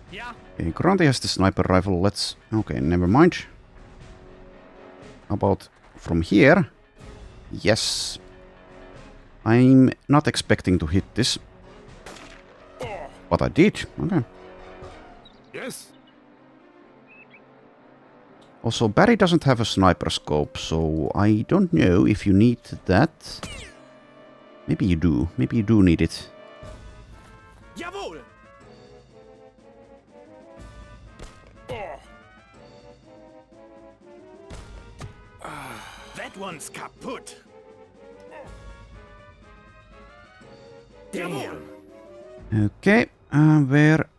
Yeah. Okay, Grunty has the sniper rifle. Let's... Okay, never mind. How about from here? Yes. I'm not expecting to hit this. But I did. Okay. Yes? Also, Barry doesn't have a sniper scope, so I don't know if you need that. Maybe you do. Maybe you do need it. Jawohl! That one's kaputt. Damn. Okay, where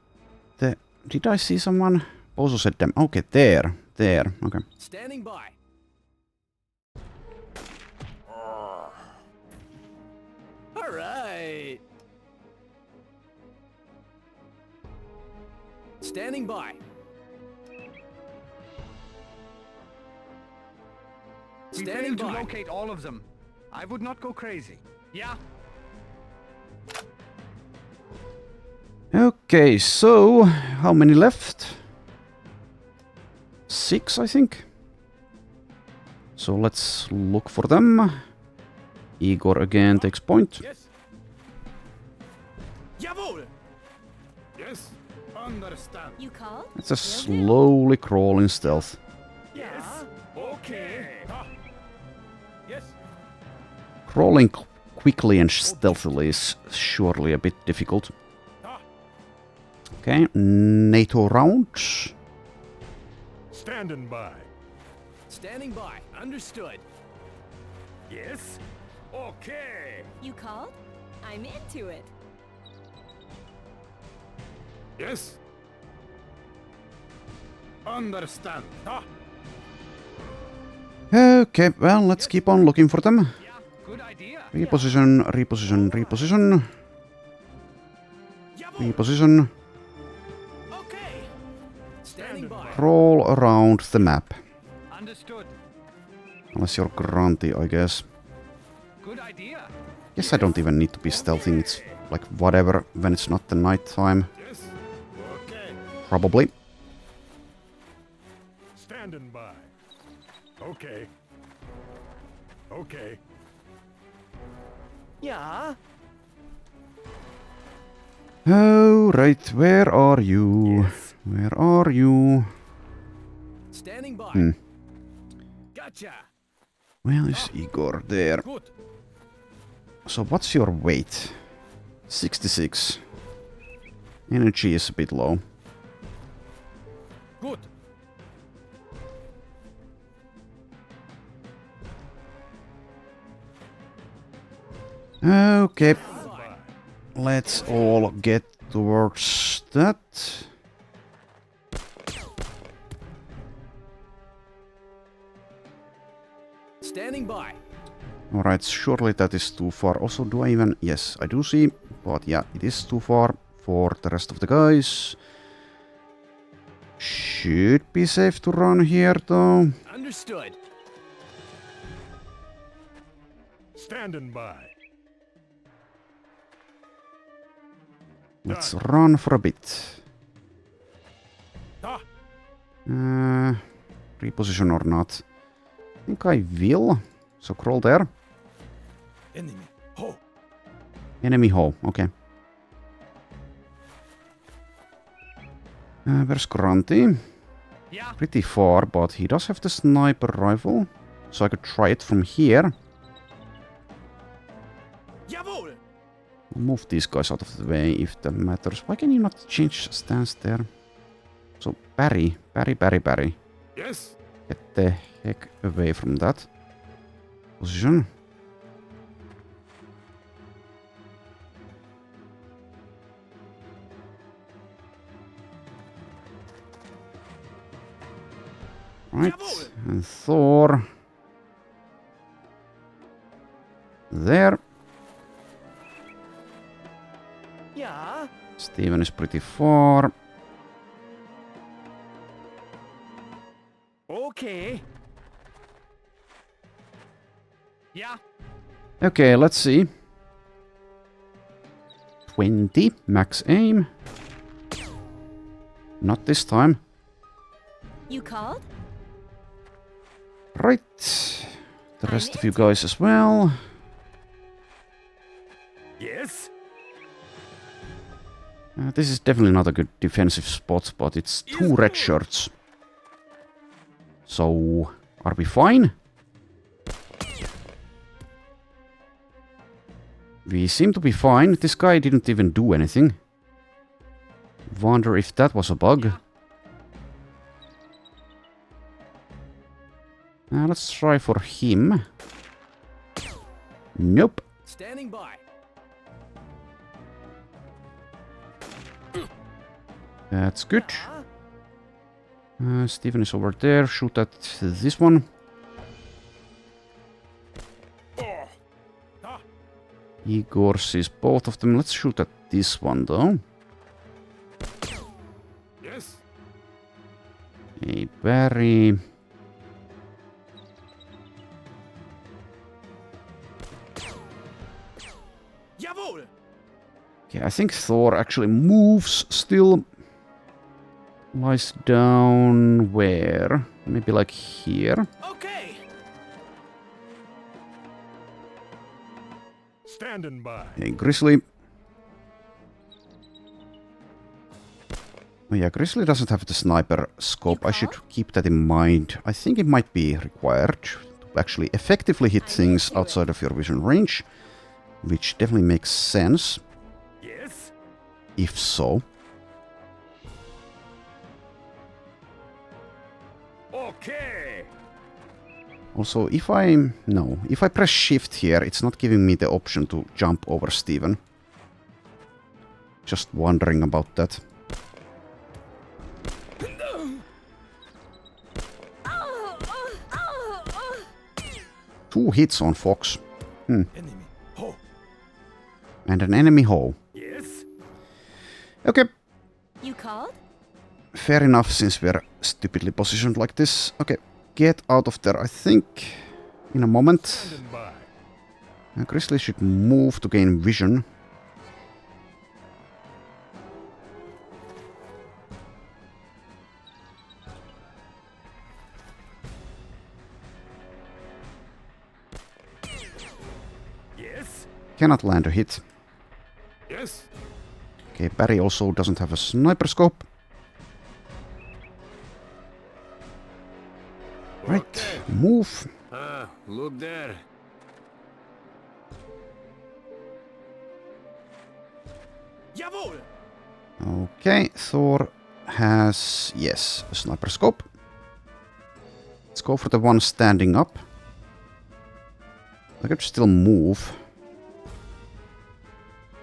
the... Did I see someone? Also said them. Okay, there. There. Okay. Standing by. All right. Standing by. We failed to locate all of them. I would not go crazy. Yeah. Okay, so how many left? 6, I think. So let's look for them. Igor again takes point. Yes. Jawohl. Yes, understand. You called? It's a slowly crawling stealth. Yes. Okay. Yes. Crawling quickly and stealthily is surely a bit difficult. Okay, NATO rounds. Standing by. Standing by. Understood. Yes. Okay. You called? I'm into it. Yes. Understand. Okay, well, let's keep on looking for them. Yeah. Good idea. Reposition, reposition, reposition. Jawohl. Reposition. Okay. Standing by. Crawl around the map. Understood. Unless you're grunty, I guess. Good idea. Guess I don't even need to be stealthing. It's like whatever when it's not the night time. Yes. Okay. Probably. Standing by. Okay. Okay. Yeah. Oh, right. Where are you? Where are you? Standing by. Hmm. Gotcha. Where is Igor? There. Good. So what's your weight? 66. Energy is a bit low. Good. Okay. Let's all get towards that. Standing by. Alright, surely that is too far. Also, do I even... Yes, I do see. But yeah, it is too far for the rest of the guys. Should be safe to run here, though. Understood. Standing by. Let's run for a bit. Ah. Reposition or not. I think I will. So crawl there. Enemy. Ho. Enemy hole, okay. Where's Grunty? Yeah. Pretty far, but he does have the sniper rifle. So I could try it from here. Jawohl. Move these guys out of the way if that matters. Why can you not change stance there? So Barry. Yes. Get the heck away from that. Position. Right. And Thor. There. Yeah. Steven is pretty far. Okay. Yeah. Okay, let's see. 20, max aim. Not this time. You called? Right. The rest of you guys as well. Yes. This is definitely not a good defensive spot, but it's two red shirts. So, are we fine? We seem to be fine. This guy didn't even do anything. Wonder if that was a bug. Let's try for him. Nope. Standing by. That's good. Steven is over there. Shoot at this one. Igor sees both of them. Let's shoot at this one though. Yes. Hey, Barry. Jawohl. Okay, I think Thor actually moves still. Lies down where? Maybe like here. Okay. Standing by. Hey, Grizzly. Oh yeah, Grizzly doesn't have the sniper scope. I should keep that in mind. I think it might be required to actually effectively hit things outside of your vision range, which definitely makes sense. Yes. If so. Okay. Also, if I press shift here, it's not giving me the option to jump over Steven. Just wondering about that. Two hits on Fox. Enemy. Ho. And an enemy hoe. Yes. Okay, You called? fair enough since we're stupidly positioned like this. Okay, get out of there, I think, in a moment. Standing by. Grizzly should move to gain vision. Yes. Cannot land a hit. Yes. Okay, Barry also doesn't have a sniper scope. Right, Okay. move. Look there. Jawohl. Okay, Thor has, yes, a sniper scope. Let's go for the one standing up. I could still move.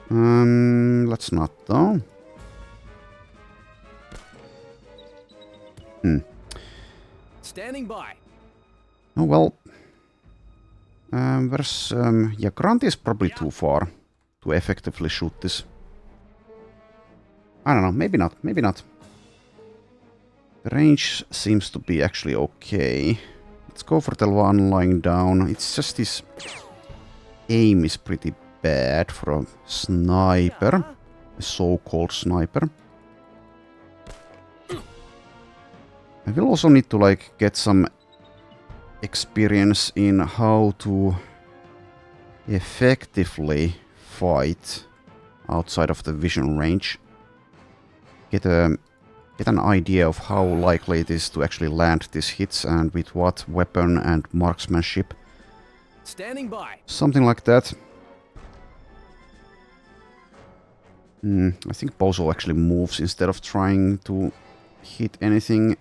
Let's not though. Standing by. Oh well. Where's yeah, Grant is probably too far to effectively shoot this. I don't know, maybe not, maybe not. The range seems to be actually okay. Let's go for the one lying down. It's just his aim is pretty bad for a sniper. A so-called sniper. I will also need to like get some experience in how to effectively fight outside of the vision range. Get an idea of how likely it is to actually land these hits and with what weapon and marksmanship. Standing by. Something like that. I think Bozo actually moves instead of trying to hit anything.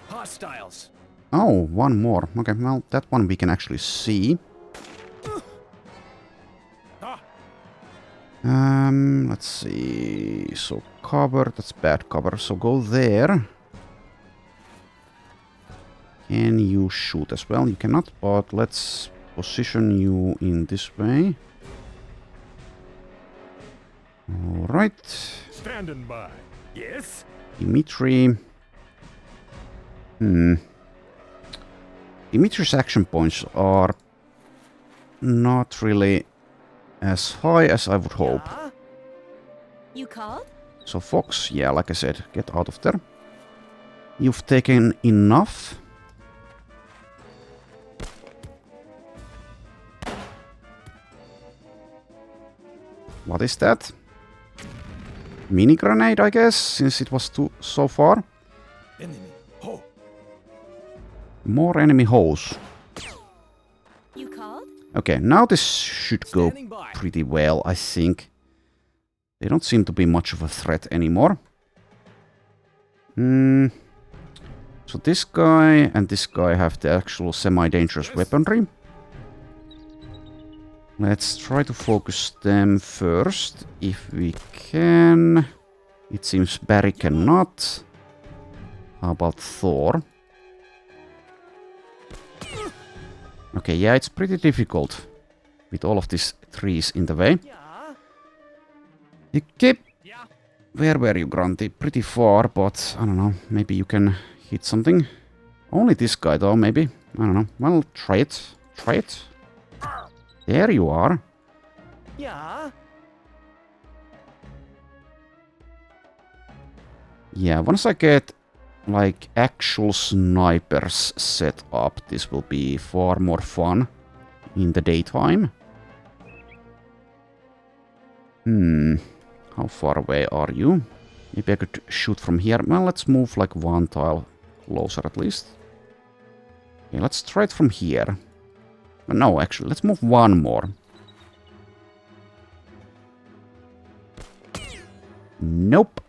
Hostiles. Oh, one more. Okay, well, that one we can actually see. Let's see. So cover, that's bad cover. So go there. Can you shoot as well? You cannot, but let's position you in this way. Alright. Standing by. Yes. Dimitri. Dimitri's action points are not really as high as I would hope. You called? So Fox, yeah, like I said, get out of there. You've taken enough. What is that? Mini grenade, I guess, since it was so far. Enemy. Ho. More enemy holes. You called? Okay, now this should go Standing by. pretty well, I think. They don't seem to be much of a threat anymore. So this guy and this guy have the actual semi-dangerous weaponry. Let's try to focus them first, if we can. It seems Barry cannot. How about Thor? Okay, yeah, it's pretty difficult with all of these trees in the way. Okay. Where were you, Grunty? Pretty far, but I don't know. Maybe you can hit something. Only this guy, though, maybe. I don't know. Well, try it. Try it. There you are. Yeah. Yeah, once I get like actual snipers set up, this will be far more fun in the daytime. How far away are you? Maybe I could shoot from here. Well, let's move like one tile closer at least. Okay, let's try it from here. No, actually, let's move one more. Nope.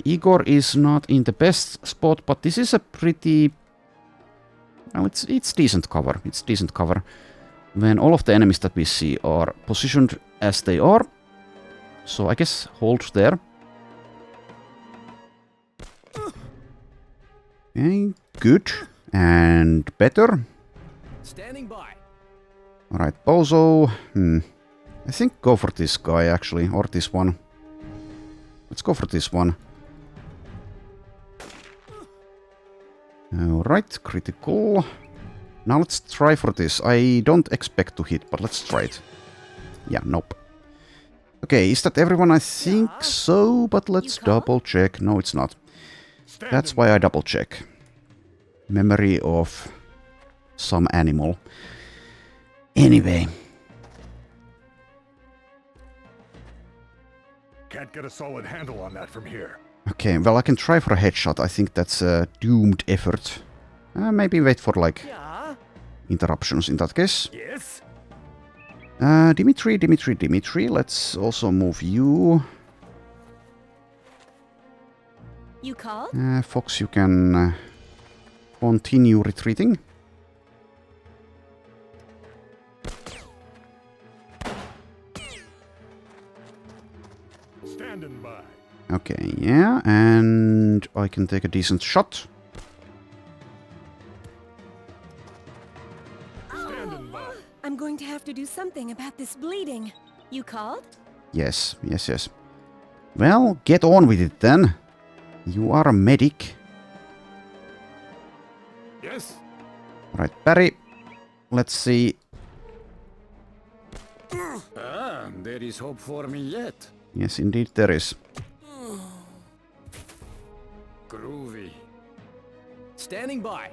Igor is not in the best spot, but this is a pretty... Well, it's decent cover. It's decent cover. When all of the enemies that we see are positioned as they are. So I guess hold there. Okay, good. And better. Standing by. Alright, Bozo. I think go for this guy actually, or this one. Let's go for this one. Alright, critical. Now let's try for this. I don't expect to hit, but let's try it. Yeah, nope. Okay, is that everyone? I think so, but let's double check. No, it's not. That's why I double check. Memory of some animal. Anyway. Can't get a solid handle on that from here. Okay, well, I can try for a headshot. I think that's a doomed effort. Maybe wait for, like, interruptions in that case. Yes? Dimitri. Let's also move you. You called? Fox, you can continue retreating. Standing by. Okay, yeah, and I can take a decent shot. Standing by. I'm going to have to do something about this bleeding. You called? Yes. Well, get on with it then. You are a medic. Yes? Right, Barry. Let's see. There is hope for me yet. Yes, indeed there is. Groovy. Standing by.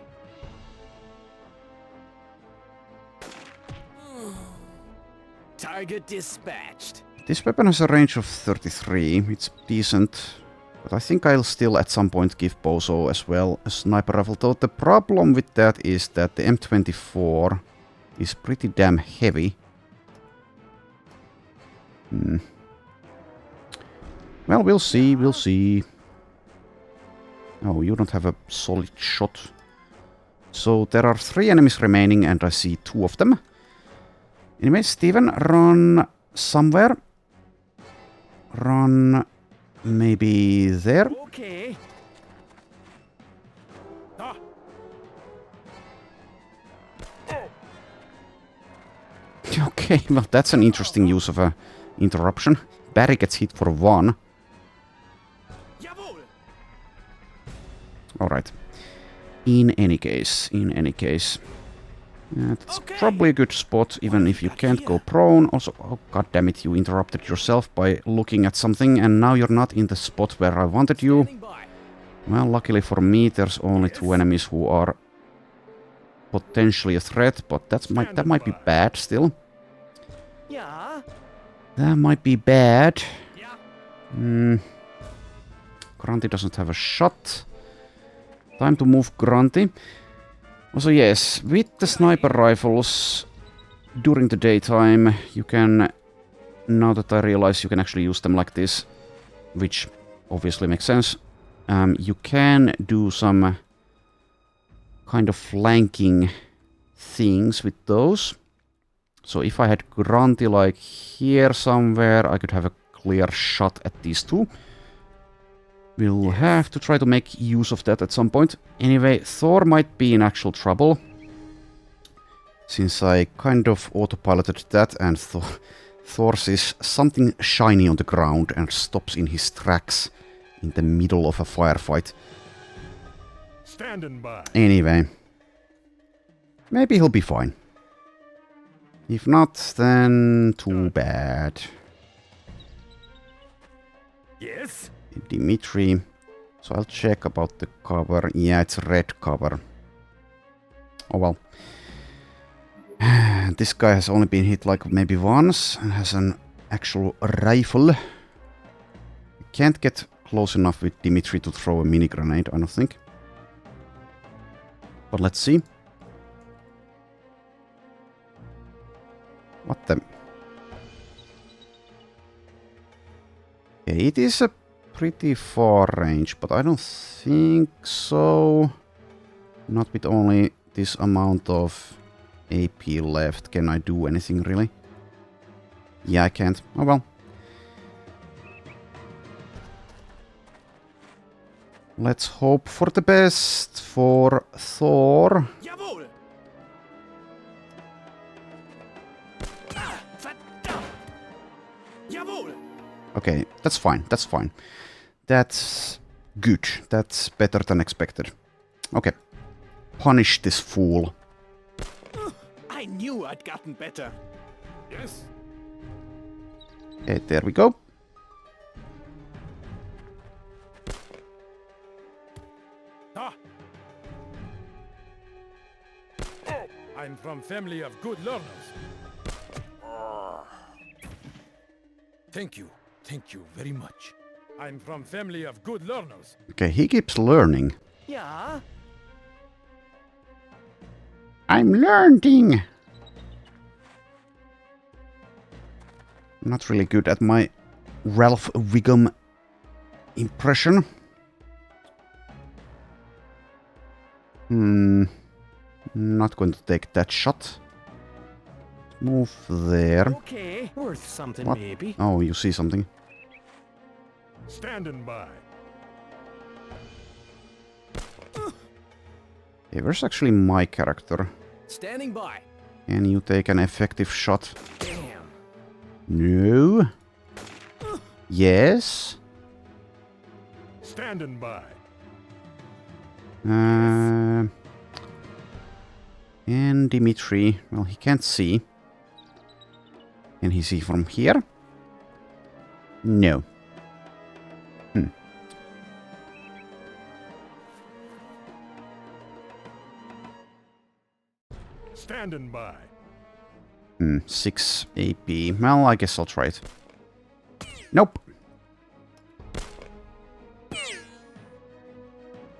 Target dispatched. This weapon has a range of 33. It's decent. But I think I'll still at some point give Bozo as well a sniper rifle. Though the problem with that is that the M24 is pretty damn heavy. Well, we'll see. Oh, you don't have a solid shot. So there are 3 enemies remaining and I see 2 of them. Anyway, Steven, run somewhere. Run maybe there. Okay. Okay, well, that's an interesting use of a interruption. Barry gets hit for 1. Alright. In any case. That's probably a good spot, even if you can't go prone. Also, oh goddammit, you interrupted yourself by looking at something, and now you're not in the spot where I wanted you. Well, luckily for me, there's only 2 enemies who are potentially a threat, but that might be bad still. Yeah. That might be bad. Granty doesn't have a shot. Time to move Grunty. Also yes, with the sniper rifles during the daytime you can, now that I realize you can actually use them like this, which obviously makes sense, you can do some kind of flanking things with those. So if I had Grunty like here somewhere, I could have a clear shot at these two. We'll have to try to make use of that at some point. Anyway, Thor might be in actual trouble, since I kind of autopiloted that and Thor sees something shiny on the ground and stops in his tracks in the middle of a firefight. Standing by. Anyway, maybe he'll be fine. If not, then too bad. Yes? Dimitri. So I'll check about the cover. Yeah, it's red cover. Oh well. This guy has only been hit like maybe once and has an actual rifle. Can't get close enough with Dimitri to throw a mini grenade, I don't think. But let's see. What the... Okay, it is a pretty far range, but I don't think so. Not with only this amount of AP left. Can I do anything really? Yeah, I can't. Oh well. Let's hope for the best for Thor. Jawohl! Jawohl! Okay, that's fine, that's fine. That's good. That's better than expected. Okay. Punish this fool. I knew I'd gotten better. Yes? Okay, there we go. Ah. I'm from family of good learners. Thank you very much. I'm from family of good learners. Okay, he keeps learning. Ja? I'm learning! I'm not really good at my Ralph Wiggum impression. Not going to take that shot. Move there. Okay, worth something What? maybe. Oh, you see something. Standing by. Okay, where's actually my character? Standing by. Can you take an effective shot? Damn. No. Yes. Standing by. And Dimitri, well, he can't see. Can he see from here? No. Standing by. 6 AP. Well, I guess I'll try it. Nope.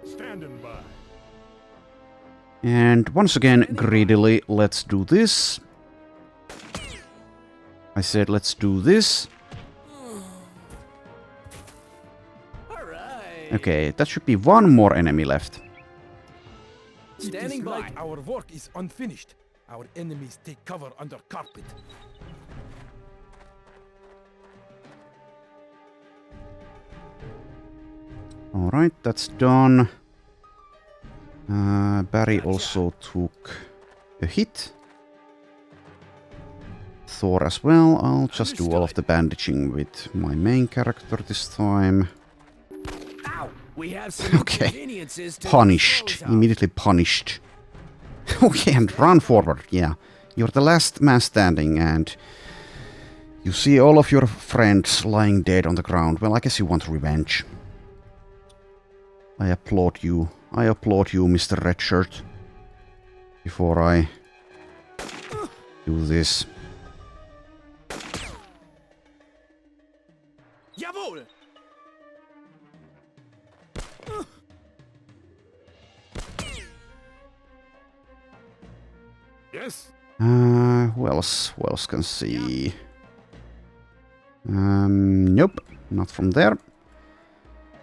Standing by. And once again, greedily, let's do this. I said let's do this. Alright. Okay, that should be one more enemy left. Standing by. Like our work is unfinished. Our enemies take cover under carpet. Alright, that's done. Barry also took a hit. Thor as well. I'll just do all of the bandaging with my main character this time. Ow! We have some Okay. inconveniences to Punished. dispose of. Immediately punished. Okay, and run forward. Yeah. You're the last man standing and you see all of your friends lying dead on the ground. Well, I guess you want revenge. I applaud you. I applaud you, Mr. Redshirt. Before I do this. Jawohl! Who else? Who else can see? Nope. Not from there.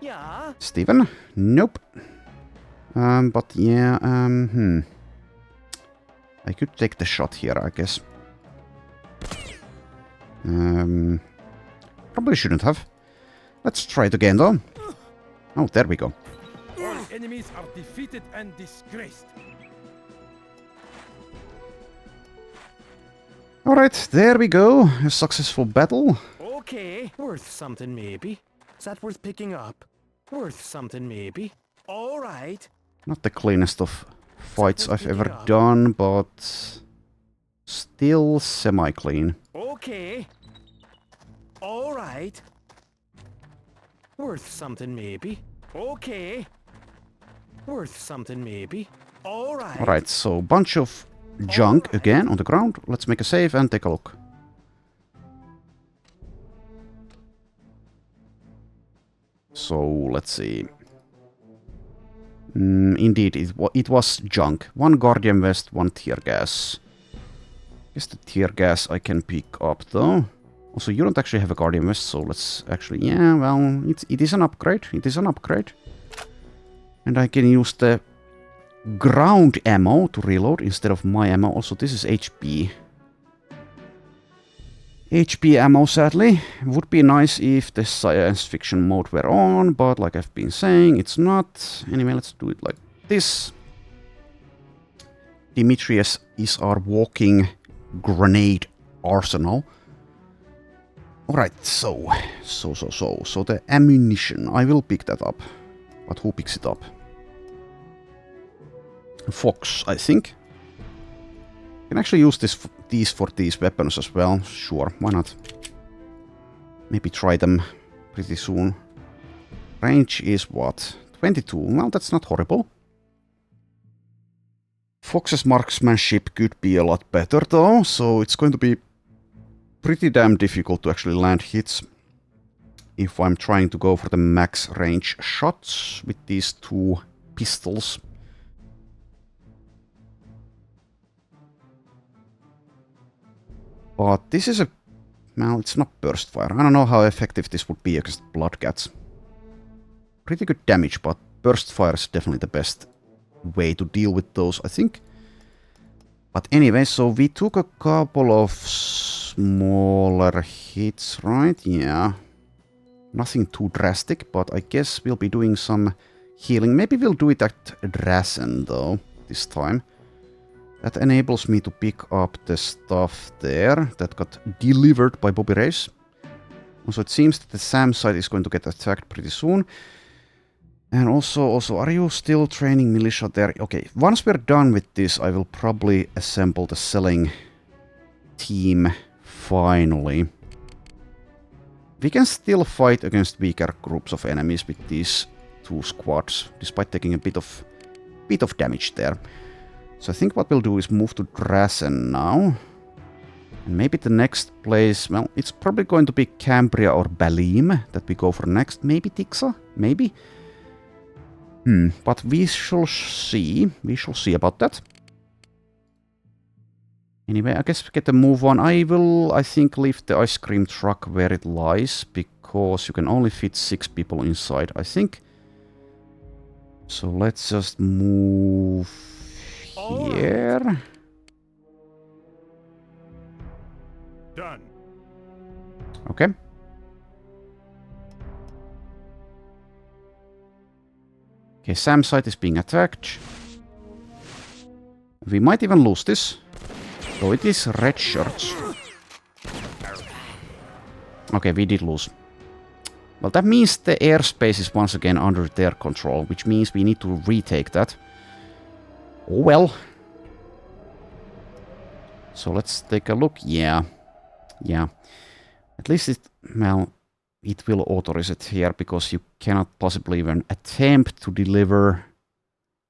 Yeah. Steven? Nope. But yeah, I could take the shot here, I guess. Probably shouldn't have. Let's try it again, though. Oh, there we go. All enemies are defeated and disgraced. Alright, there we go. A successful battle. Okay. Worth something, maybe. Is that worth picking up? Worth something, maybe. All right. Not the cleanest of fights I've ever done, but still semi-clean. Okay. All right. Worth something, maybe. Okay. Worth something, maybe. All right. Alright, so bunch of junk again on the ground. Let's make a save and take a look. So, let's see. Indeed, it was junk. 1 Guardian Vest, 1 Tear Gas. Guess the Tear Gas I can pick up, though. Also, you don't actually have a Guardian Vest, so let's actually... Yeah, well, it is an upgrade. It is an upgrade. And I can use the ground ammo to reload instead of my ammo. Also, this is HP. HP ammo, sadly. Would be nice if the science fiction mode were on, but like I've been saying, it's not. Anyway, let's do it like this. Demetrius is our walking grenade arsenal. Alright, so the ammunition. I will pick that up. But who picks it up? Fox, I think. Can actually use these for these weapons as well. Sure, why not? Maybe try them pretty soon. Range is what? 22. Well, that's not horrible. Fox's marksmanship could be a lot better though, so it's going to be pretty damn difficult to actually land hits if I'm trying to go for the max range shots with these 2 pistols. But this is a... Well, it's not burst fire. I don't know how effective this would be against bloodcats. Pretty good damage, but burst fire is definitely the best way to deal with those, I think. But anyway, so we took a couple of smaller hits, right? Yeah. Nothing too drastic, but I guess we'll be doing some healing. Maybe we'll do it at Drasen, though, this time. That enables me to pick up the stuff there that got delivered by Bobby Race. Also, it seems that the SAM site is going to get attacked pretty soon. And also, are you still training militia there? Okay, once we're done with this, I will probably assemble the selling team finally. We can still fight against weaker groups of enemies with these 2 squads, despite taking a bit of damage there. So I think what we'll do is move to Drasen now. And maybe the next place, well, it's probably going to be Cambria or Balim that we go for next. Maybe Tixa? Maybe? But we shall see. We shall see about that. Anyway, I guess we get a move on. I will, I think, leave the ice cream truck where it lies, because you can only fit 6 people inside, I think. So let's just move here. Done. Okay. Okay, Sam's site is being attacked. We might even lose this. So it is red shirts. Okay, we did lose. Well, that means the airspace is once again under their control, which means we need to retake that. Oh well. So let's take a look. Yeah. At least it, well, it will auto-reset here, because you cannot possibly even attempt to deliver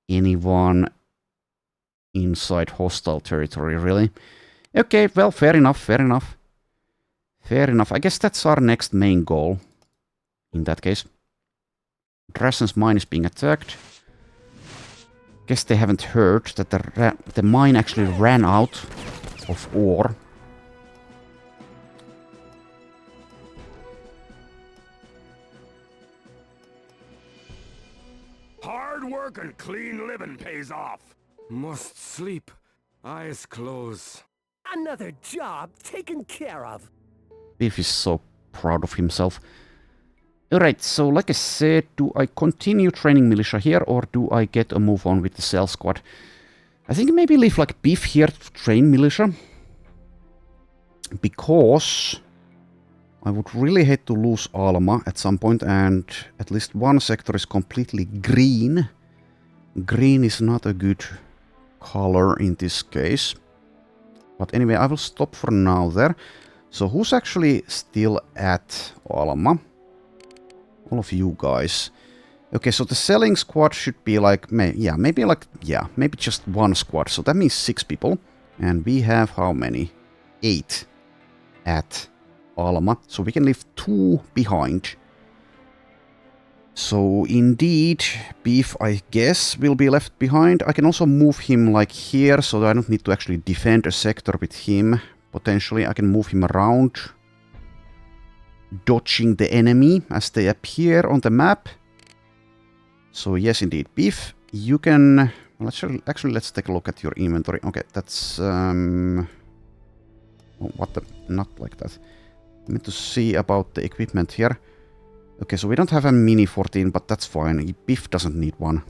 anyone inside hostile territory, really. Okay, well, fair enough. I guess that's our next main goal, in that case. Drasen's mine is being attacked. Guess they haven't heard that the mine actually ran out of ore. Hard work and clean living pays off. Must sleep. Eyes closed. Another job taken care of. Beef is so proud of himself. Alright, so like I said, do I continue training militia here or do I get a move on with the cell squad? I think maybe leave like Beef here to train militia. Because I would really hate to lose Alma at some point, and at least one sector is completely green. Green is not a good color in this case. But anyway, I will stop for now there. So who's actually still at Alma? All of you guys. Okay, so the selling squad should be like, maybe just one squad. So that means 6 people. And we have how many? 8 at Alma. So we can leave 2 behind. So indeed, Beef, I guess, will be left behind. I can also move him like here, so that I don't need to actually defend a sector with him. Potentially, I can move him around, dodging the enemy as they appear on the map. So yes, indeed, Beef, you can... let's take a look at your inventory. Okay, that's... oh, what the... not like that. I meant to see about the equipment here. Okay, so we don't have a Mini 14, but that's fine. Beef doesn't need one.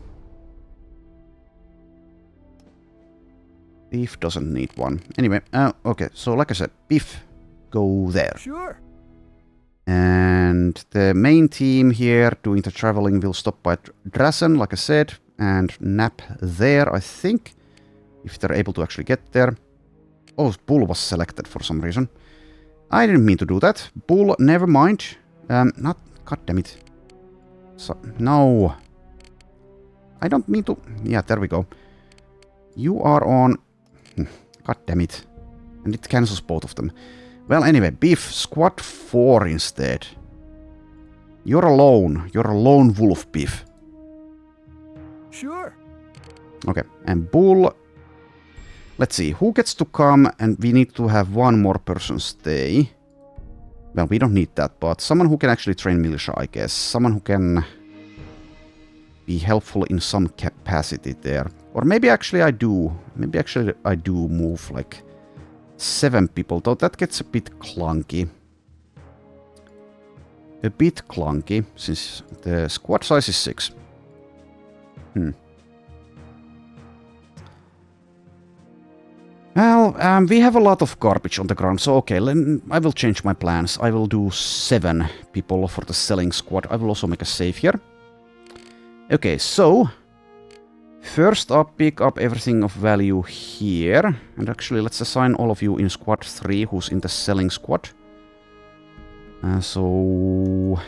Beef doesn't need one. Anyway, okay, so like I said, Beef, go there. Sure. And the main team here doing the traveling will stop by Drasen, like I said, and nap there, I think, if they're able to actually get there. Oh, Bull was selected for some reason. I didn't mean to do that. Bull, never mind. Not... God damn it. So, no. I don't mean to... Yeah, there we go. You are on... God damn it. And it cancels both of them. Well, anyway, Beef, squad 4 instead. You're alone. You're a lone wolf, Beef. Sure. Okay, and Bull... Let's see, who gets to come, and we need to have one more person stay. Well, we don't need that, but someone who can actually train militia, I guess. Someone who can be helpful in some capacity there. Or maybe actually I do. Maybe actually I do move like 7 people, though that gets a bit clunky. A bit clunky, since the squad size is 6. Well, we have a lot of garbage on the ground, so okay, I will change my plans. I will do 7 people for the selling squad. I will also make a save here. Okay, so... first up, pick up everything of value here. And actually, let's assign all of you in squad 3, who's in the selling squad. So...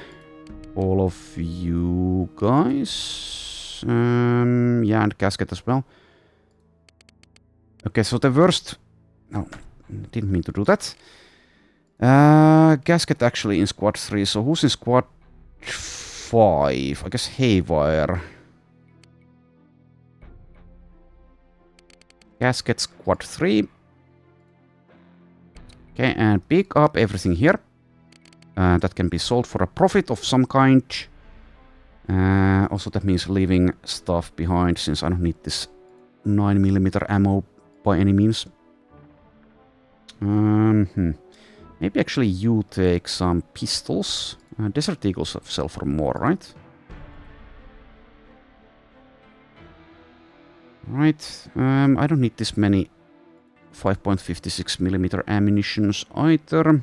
all of you guys... yeah, and Casket as well. Okay, so the worst... No, didn't mean to do that. Gasket actually in squad 3, so who's in squad 5? I guess Haywire. Gasket squad 3. Okay, and pick up everything here. That can be sold for a profit of some kind. Also that means leaving stuff behind, since I don't need this 9mm ammo by any means. Maybe actually you take some pistols. Desert Eagles sell for more, right? Right. I don't need this many 5.56mm ammunitions either.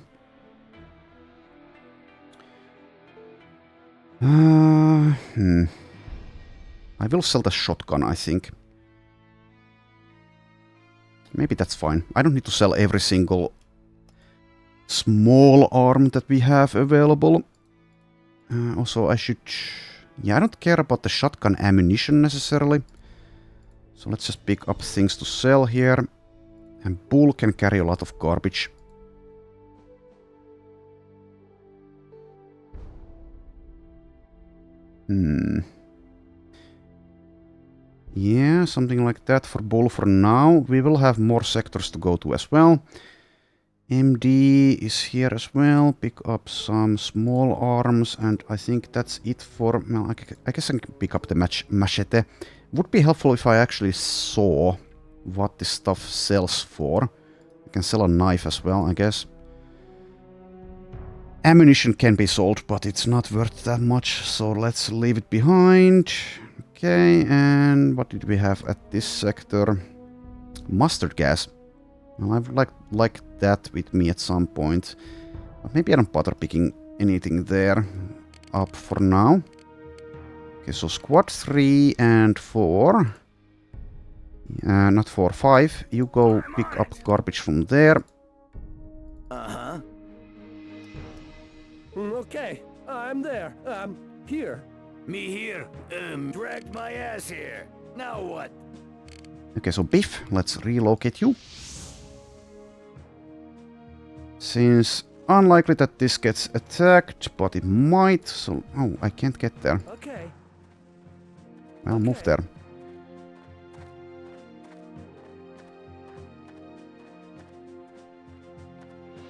I will sell the shotgun, I think. Maybe that's fine. I don't need to sell every single small arm that we have available. Also, I should... yeah, I don't care about the shotgun ammunition necessarily. So let's just pick up things to sell here. And Bull can carry a lot of garbage. Yeah, something like that for Bull for now. We will have more sectors to go to as well. MD is here as well. Pick up some small arms, and I think that's it for... Well, I guess I can pick up the machete. Would be helpful if I actually saw what this stuff sells for. I can sell a knife as well, I guess. Ammunition can be sold, but it's not worth that much, so let's leave it behind. Okay, and what did we have at this sector? Mustard gas. Well, I would like that with me at some point. But maybe I don't bother picking anything there up for now. Okay, so squad 3 and 4. Not 4, 5. You go pick up garbage from there. Uh-huh. Okay, I'm there. Here. Me here. Dragged my ass here. Now what? Okay, so Biff, let's relocate you. Seems unlikely that this gets attacked, but it might, so... Oh, I can't get there. Okay. Well, move there.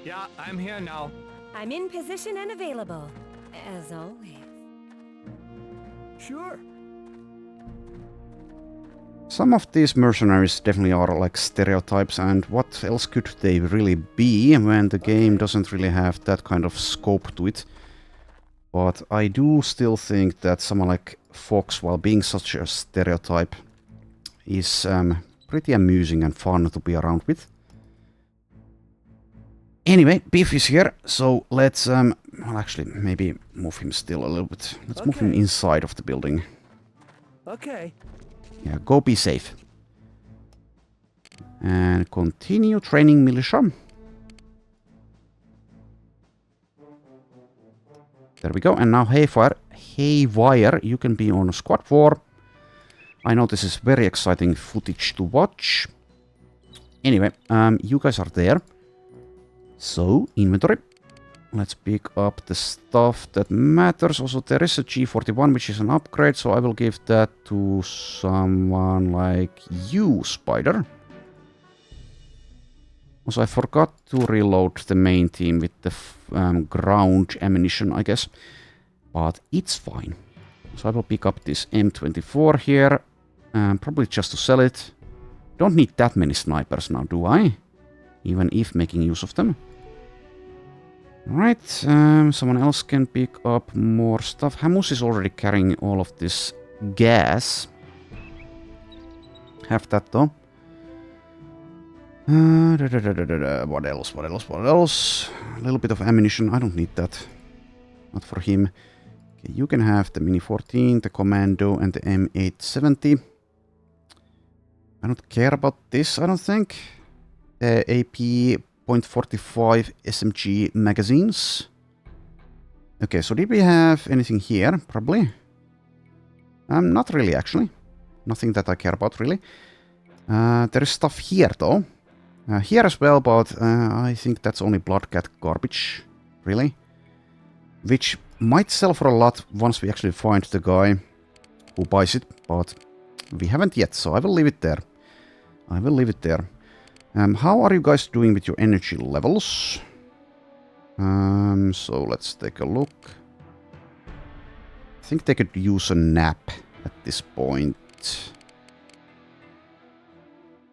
Yeah, I'm here now. I'm in position and available, as always. Sure. Some of these mercenaries definitely are like stereotypes, and what else could they really be when the game doesn't really have that kind of scope to it? But I do still think that someone like Fox, while being such a stereotype, is pretty amusing and fun to be around with. Anyway, Beef is here, so let's, well actually, maybe move him still a little bit. Let's move him inside of the building. Okay. Yeah, go be safe. And continue training militia. There we go, and now Haywire, you can be on squad 4. I know this is very exciting footage to watch. Anyway, you guys are there. So, inventory. Let's pick up the stuff that matters. Also, there is a G41, which is an upgrade, so I will give that to someone like you, Spider. Also, I forgot to reload the main team with the ground ammunition, I guess. But it's fine. So I will pick up this M24 here. Probably just to sell it. Don't need that many snipers now, do I? Even if making use of them. Right, someone else can pick up more stuff. Hamus is already carrying all of this gas. Have that though. What else? What else? What else? A little bit of ammunition. I don't need that. Not for him. Okay, you can have the Mini 14, the Commando, and the M870. I don't care about this, I don't think. AP .45 SMG magazines. Okay, so did we have anything here? Probably. Not really, actually. Nothing that I care about, really. There is stuff here, though. Here as well, but I think that's only Bloodcat garbage, really. Which might sell for a lot once we actually find the guy who buys it, but we haven't yet, so I will leave it there. I will leave it there. How are you guys doing with your energy levels? So let's take a look. I think they could use a nap at this point.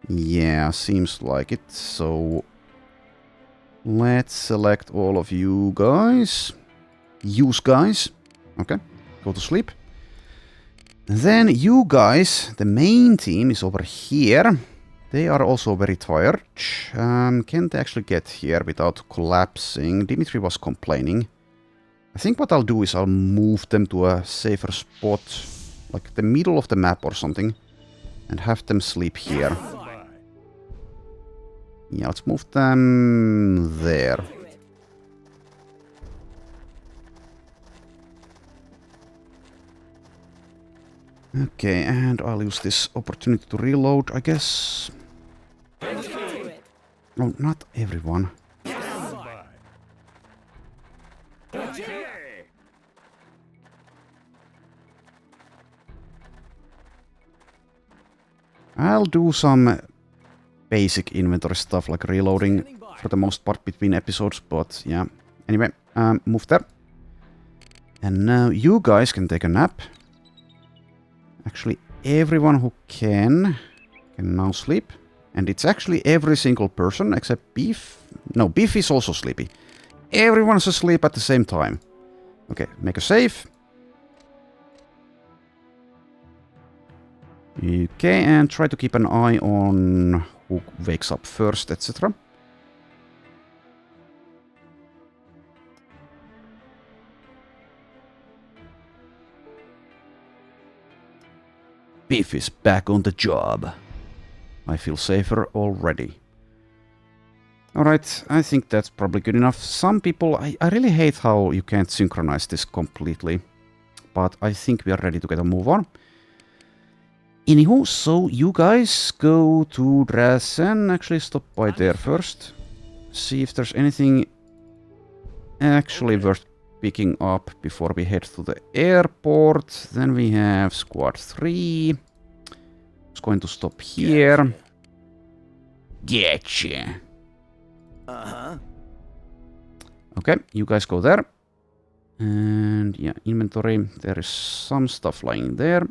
Yeah, seems like it. So let's select all of you guys. Use guys. Okay, go to sleep. Then you guys, the main team is over here. They are also very tired. Can they actually get here without collapsing? Dimitri was complaining. I think what I'll do is I'll move them to a safer spot, like the middle of the map or something, and have them sleep here. Yeah, let's move them there. Okay, and I'll use this opportunity to reload, I guess. Oh, not everyone. I'll do some basic inventory stuff like reloading for the most part between episodes, but yeah. Anyway, move there. And now you guys can take a nap. Actually, everyone who can now sleep. And it's actually every single person except Beef. No, Beef is also sleepy. Everyone's asleep at the same time. Okay, make a save. Okay, and try to keep an eye on who wakes up first, etc. Beef is back on the job. I feel safer already. Alright, I think that's probably good enough. Some people, I really hate how you can't synchronize this completely. But I think we are ready to get a move on. Anywho, so you guys go to Drazen. Actually, stop by there first. See if there's anything actually worth picking up before we head to the airport. Then we have Squad 3. It's going to stop here. Getcha. Uh-huh. Okay, you guys go there. And yeah, inventory. There is some stuff lying there.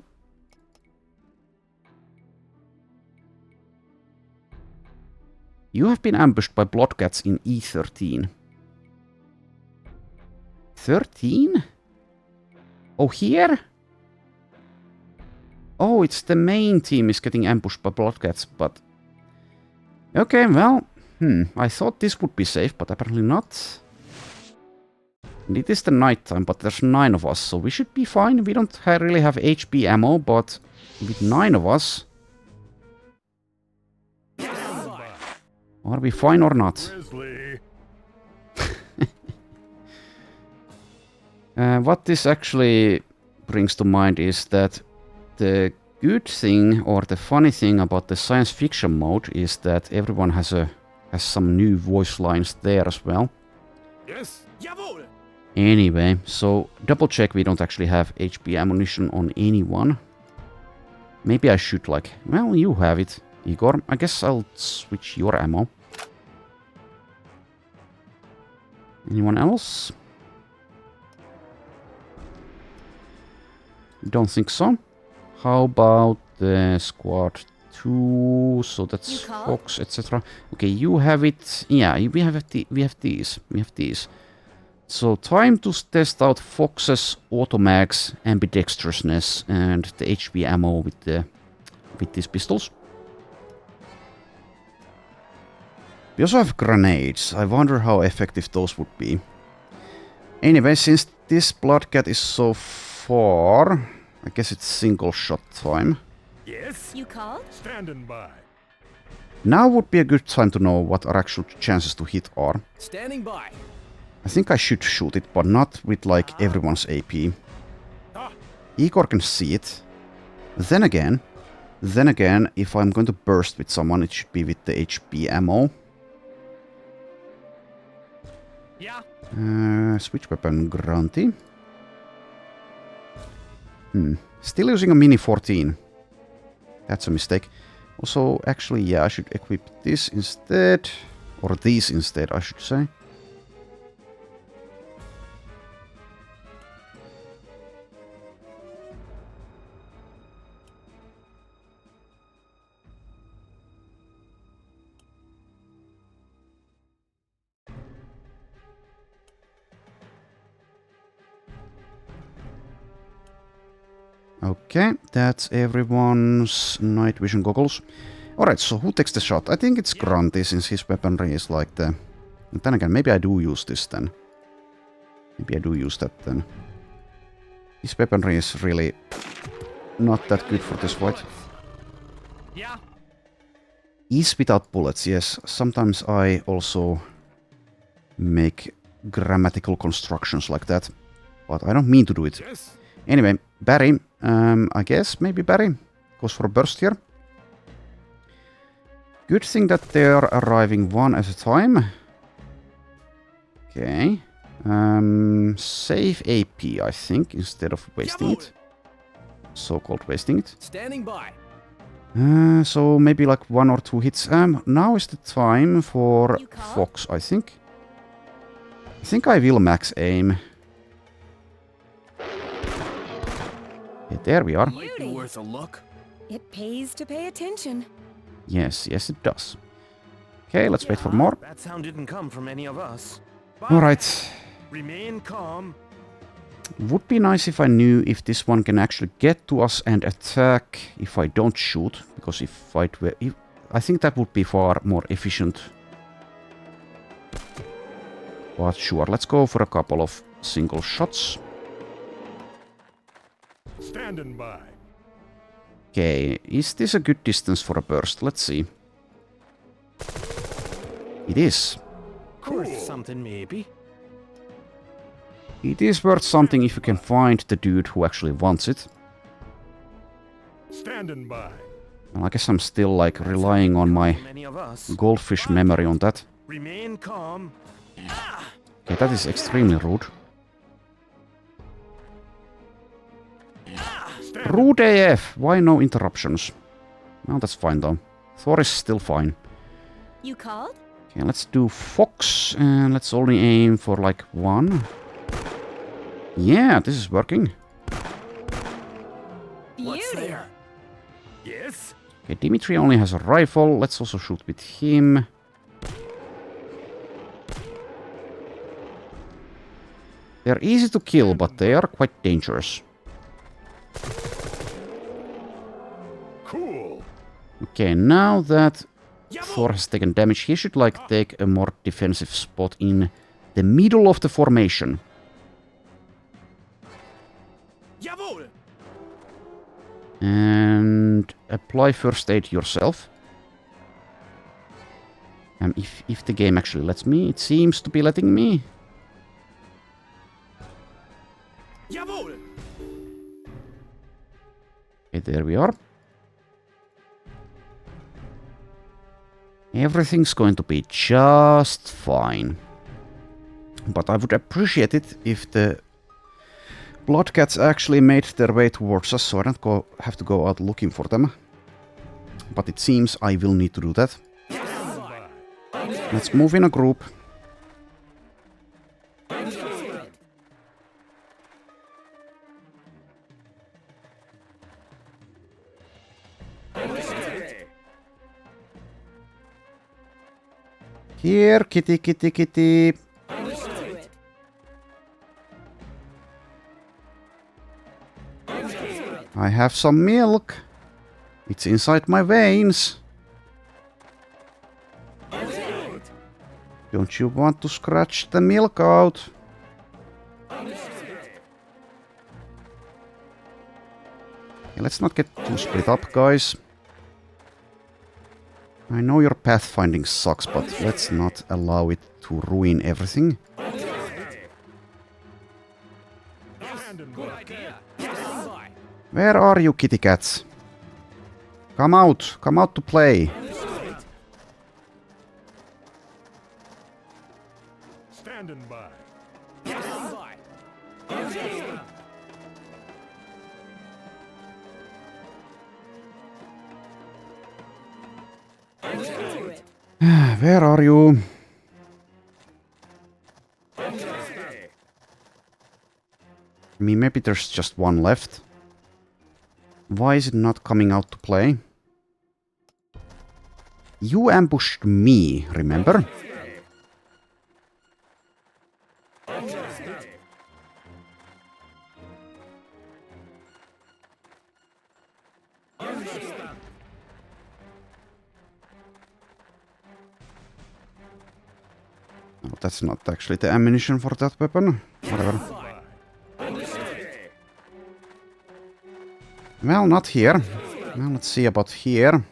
You have been ambushed by bloodcats in E13. 13? Oh, here? Oh, it's the main team is getting ambushed by bloodcats, but... Okay, well... I thought this would be safe, but apparently not. And it is the night time, but there's 9 of us, so we should be fine. We don't really have HP ammo, but with 9 of us... Are we fine or not? What this actually brings to mind is that the good thing or the funny thing about the science fiction mode is that everyone has some new voice lines there as well. Yes. Jawohl. Anyway, so double check we don't actually have HP ammunition on anyone. Maybe I should like... Well, you have it, Igor. I guess I'll switch your ammo. Anyone else? Don't think so. How about the Squad 2? So that's Fox, etc. Okay, you have it. Yeah, we have these. So time to test out Fox's automags, ambidextrousness, and the HP ammo with these pistols. We also have grenades. I wonder how effective those would be. Anyway, since this bloodcat is so far, I guess it's single shot time. Yes. You called? Standing by. Now would be a good time to know what our actual chances to hit are. Standing by. I think I should shoot it, but not with like everyone's AP. Igor can see it. Then again, if I'm going to burst with someone, it should be with the HP ammo. Yeah. Switch weapon, Grunty. Still using a Mini 14. That's a mistake. Also, actually, yeah, I should equip this instead. Or these instead, I should say. Okay, that's everyone's night vision goggles. Alright, so who takes the shot? I think it's Grunty, since his weaponry is like the... And then again, maybe I do use this then. Maybe I do use that then. His weaponry is really not that good for this fight. Yeah. Is without bullets, yes. Sometimes I also make grammatical constructions like that. But I don't mean to do it. Yes. Anyway, Barry, I guess maybe Barry goes for a burst here. Good thing that they're arriving one at a time. Okay. Save AP, I think, instead of wasting it. So-called wasting it. Standing by. So maybe like 1 or 2 hits. Now is the time for You call? Fox, I think. I think I will max aim. Yeah, there we are. Beauty. Worth a look. It pays to pay attention. Yes, yes it does. Okay, let's wait for more. That sound didn't come from any of us. Alright. Remain calm. Would be nice if I knew if this one can actually get to us and attack if I don't shoot. Because if I think that would be far more efficient. But sure, let's go for a couple of single shots. Standing by. Okay, is this a good distance for a burst? Let's see. It is. Worth something, maybe. It is worth something if you can find the dude who actually wants it. Standing by. Well, I guess I'm still like relying on my Many of us. goldfish memory on that. Remain calm. Okay, that is extremely rude. Rude AF! Why no interruptions? Well, that's fine though. Thor is still fine. You called? Okay, let's do Fox and let's only aim for like 1. Yeah, this is working. Beauty. Yes? Okay, Dimitri only has a rifle. Let's also shoot with him. They're easy to kill, but they are quite dangerous. Cool. Okay, now that Thor has taken damage, he should like take a more defensive spot in the middle of the formation. Jawohl. And apply first aid yourself. If the game actually lets me, it seems to be letting me. Jawohl. Okay, there we are. Everything's going to be just fine. But I would appreciate it if the blood cats actually made their way towards us, so I don't have to go out looking for them. But it seems I will need to do that. Let's move in a group. Here, kitty, kitty, kitty. I have some milk. It's inside my veins. Don't you want to scratch the milk out? Okay, let's not get too split up, guys. I know your pathfinding sucks, but let's not allow it to ruin everything. Where are you, kitty cats? Come out to play. Standing by. Where are you? I mean, maybe there's just one left. Why is it not coming out to play? You ambushed me, remember? No, that's not actually the ammunition for that weapon. Whatever. Well, not here. Well, let's see about here.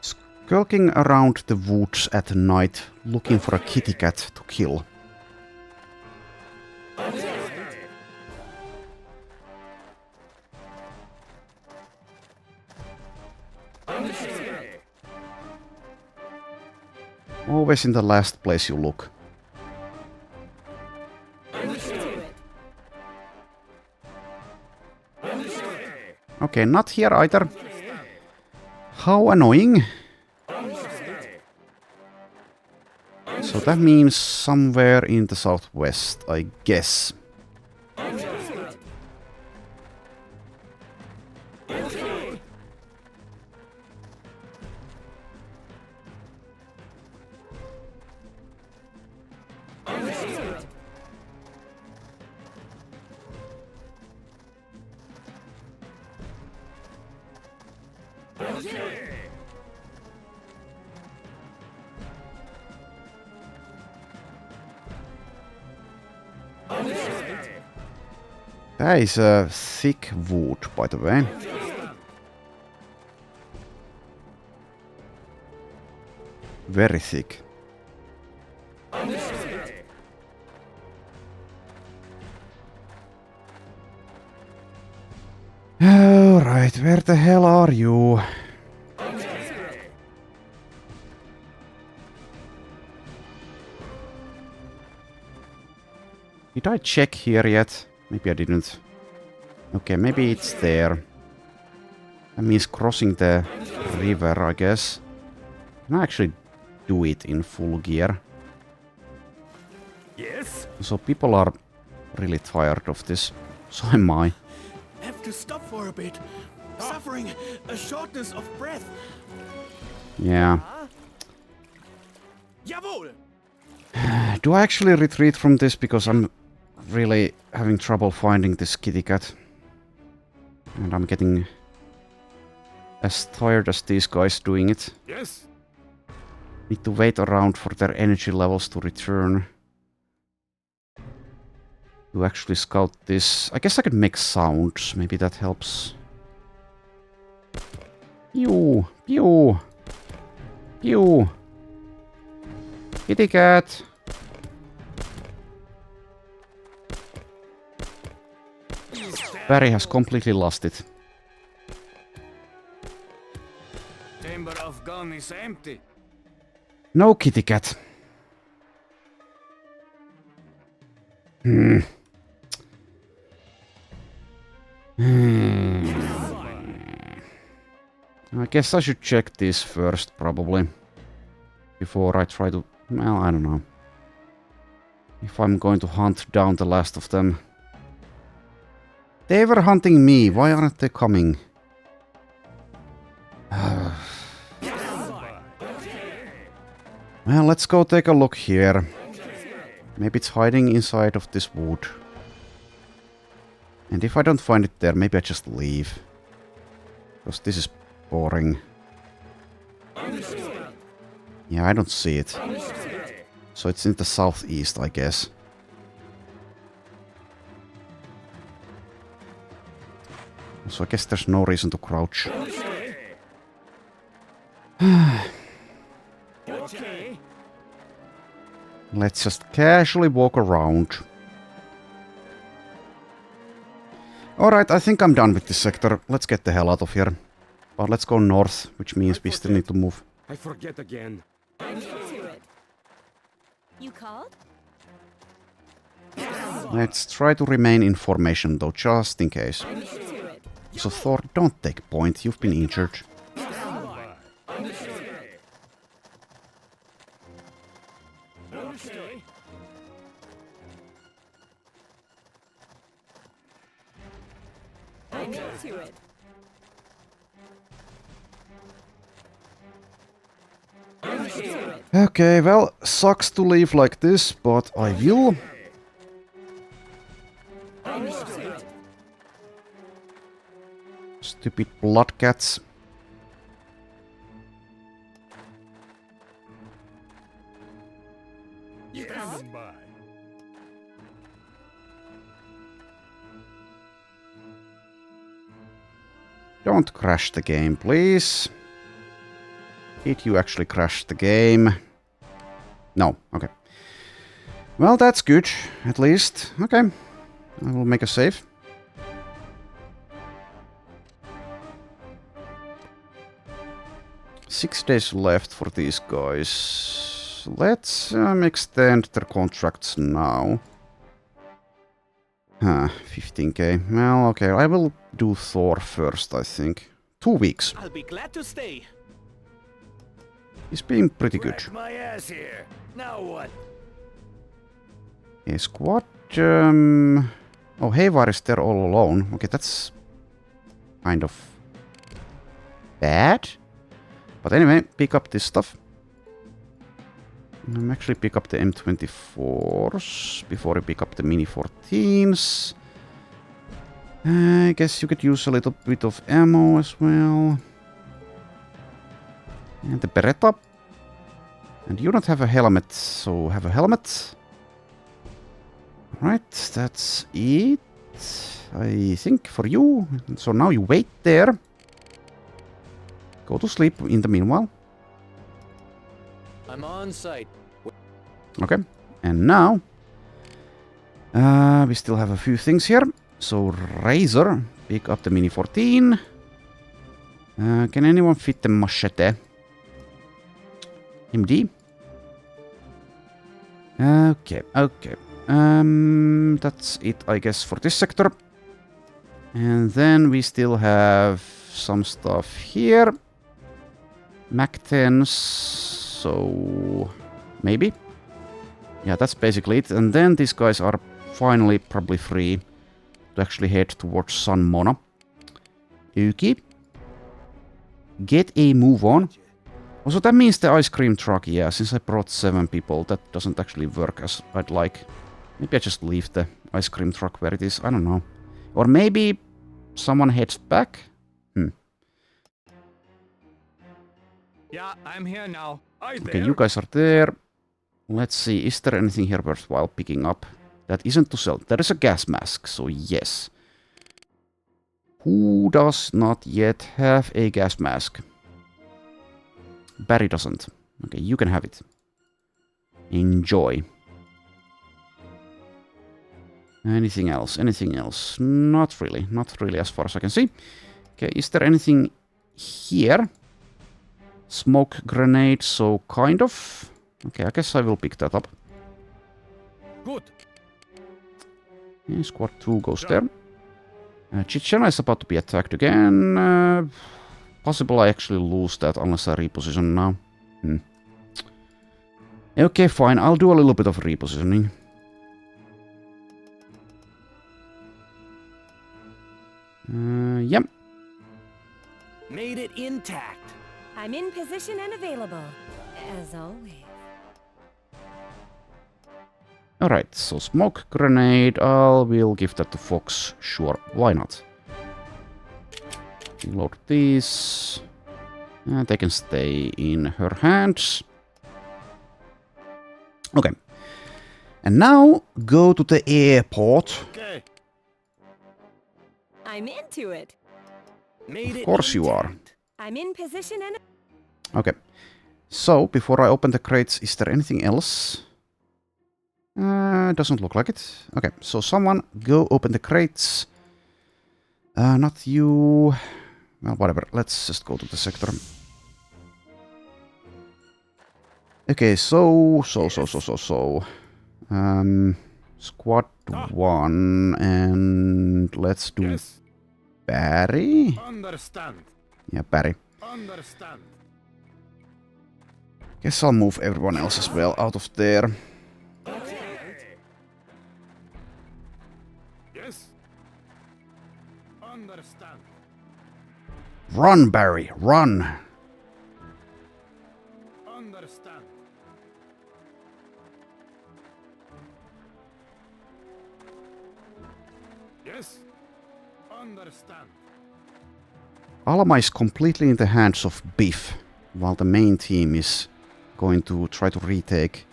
Skulking around the woods at night, looking for a kitty cat to kill. Always in the last place you look. Okay, not here either. How annoying. So that means somewhere in the southwest, I guess. That is a thick wood, by the way. Very thick. Alright, where the hell are you? Did I check here yet? Maybe I didn't. Okay, maybe it's there. That means crossing the river, I guess. Can I actually do it in full gear? Yes? So people are really tired of this. So am I. Have to stop for a bit. Suffering a shortness of breath. Yeah. Jawohl! Do I actually retreat from this because I'm really having trouble finding this kitty cat? And I'm getting as tired as these guys doing it. Yes? Need to wait around for their energy levels to return. To actually scout this. I guess I could make sounds. Maybe that helps. Pew! Pew! Pew! Kitty cat! Barry has completely lost it. Chamber of gun is empty. No kitty cat. I guess I should check this first, probably. Before I try to... Well, I don't know. If I'm going to hunt down the last of them. They were hunting me, why aren't they coming? Well, let's go take a look here. Maybe it's hiding inside of this wood. And if I don't find it there, maybe I just leave. Because this is boring. Yeah, I don't see it. So it's in the southeast, I guess. So I guess there's no reason to crouch. Let's just casually walk around. Alright, I think I'm done with this sector. Let's get the hell out of here. But let's go north, which means we still need to move. I forget again. You called? Let's try to remain in formation though, just in case. So Thor, don't take point, you've been injured. Okay, well, sucks to leave like this, but I will. Stupid blood cats. Don't crash the game, please. Did you actually crash the game? No, okay. Well, that's good, at least. Okay, I will make a save. Six days left for these guys. So let's extend their contracts now. 15k. Well, okay, I will do Thor first, I think. 2 weeks. I'll be glad to stay. He's being pretty good. Wrecked my ass here. Now what? Okay, squad. Oh, Haywire is there all alone. Okay, that's kind of bad. But anyway, pick up this stuff. Actually pick up the M24s before you pick up the Mini 14s. I guess you could use a little bit of ammo as well. And the Beretta. And you don't have a helmet, so have a helmet. Right, that's it. I think for you. So now you wait there. Go to sleep in the meanwhile. I'm on site. Okay, and now we still have a few things here. So Razor, pick up the Mini 14. Can anyone fit the machete? MD. Okay, okay. That's it, I guess, for this sector. And then we still have some stuff here. Mac 10s, so maybe. Yeah, that's basically it. And then these guys are finally probably free to actually head towards Sun Mona. Okay. Get a move on. Also, that means the ice cream truck, yeah, since I brought 7 people, that doesn't actually work as I'd like. Maybe I just leave the ice cream truck where it is, I don't know. Or maybe someone heads back? Yeah, I'm here now. Okay, you guys are there. Let's see, is there anything here worthwhile picking up that isn't to sell? There is a gas mask, so yes. Who does not yet have a gas mask? Barry doesn't. Okay, you can have it. Enjoy. Anything else? Anything else? Not really. Not really as far as I can see. Okay, is there anything here? Smoke grenade, so kind of. Okay, I guess I will pick that up. Good. Yeah, squad 2 goes there. Chichena is about to be attacked again. Possible I actually lose that unless I reposition now. Okay, fine. I'll do a little bit of repositioning. Yep. Made it intact. I'm in position and available, as always. Alright, so smoke grenade, we'll give that to Fox. Sure, why not? Reload these. They can stay in her hands. Okay. And now, go to the airport. Okay. I'm into it. Made Of course you are. I'm in position and... Okay. So, before I open the crates, is there anything else? Doesn't look like it. Okay, so someone go open the crates. Not you. Well, whatever. Let's just go to the sector. Okay, so. Squad 1, and let's do Barry. Understand. Yeah, Barry. Understand. Guess I'll move everyone else as well out of there. Yes. Understand. Run, Barry, run! Understand. Yes. Understand. Alma is completely in the hands of Biff, while the main team is going to try to retake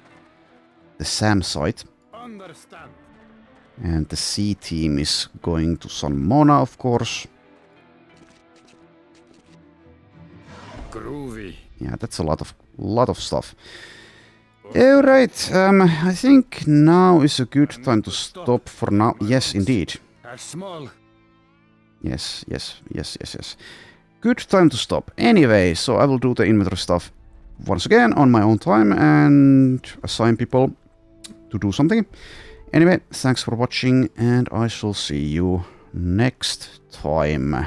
the SAM site. Understand. And the C team is going to Sun Mona, of course. Groovy. Yeah, that's a lot of stuff. Alright, I think now is a good time to stop for now. Yes, indeed. That's small. Yes. Good time to stop. Anyway, so I will do the inventory stuff once again on my own time and assign people to do something. Anyway, thanks for watching, and I shall see you next time.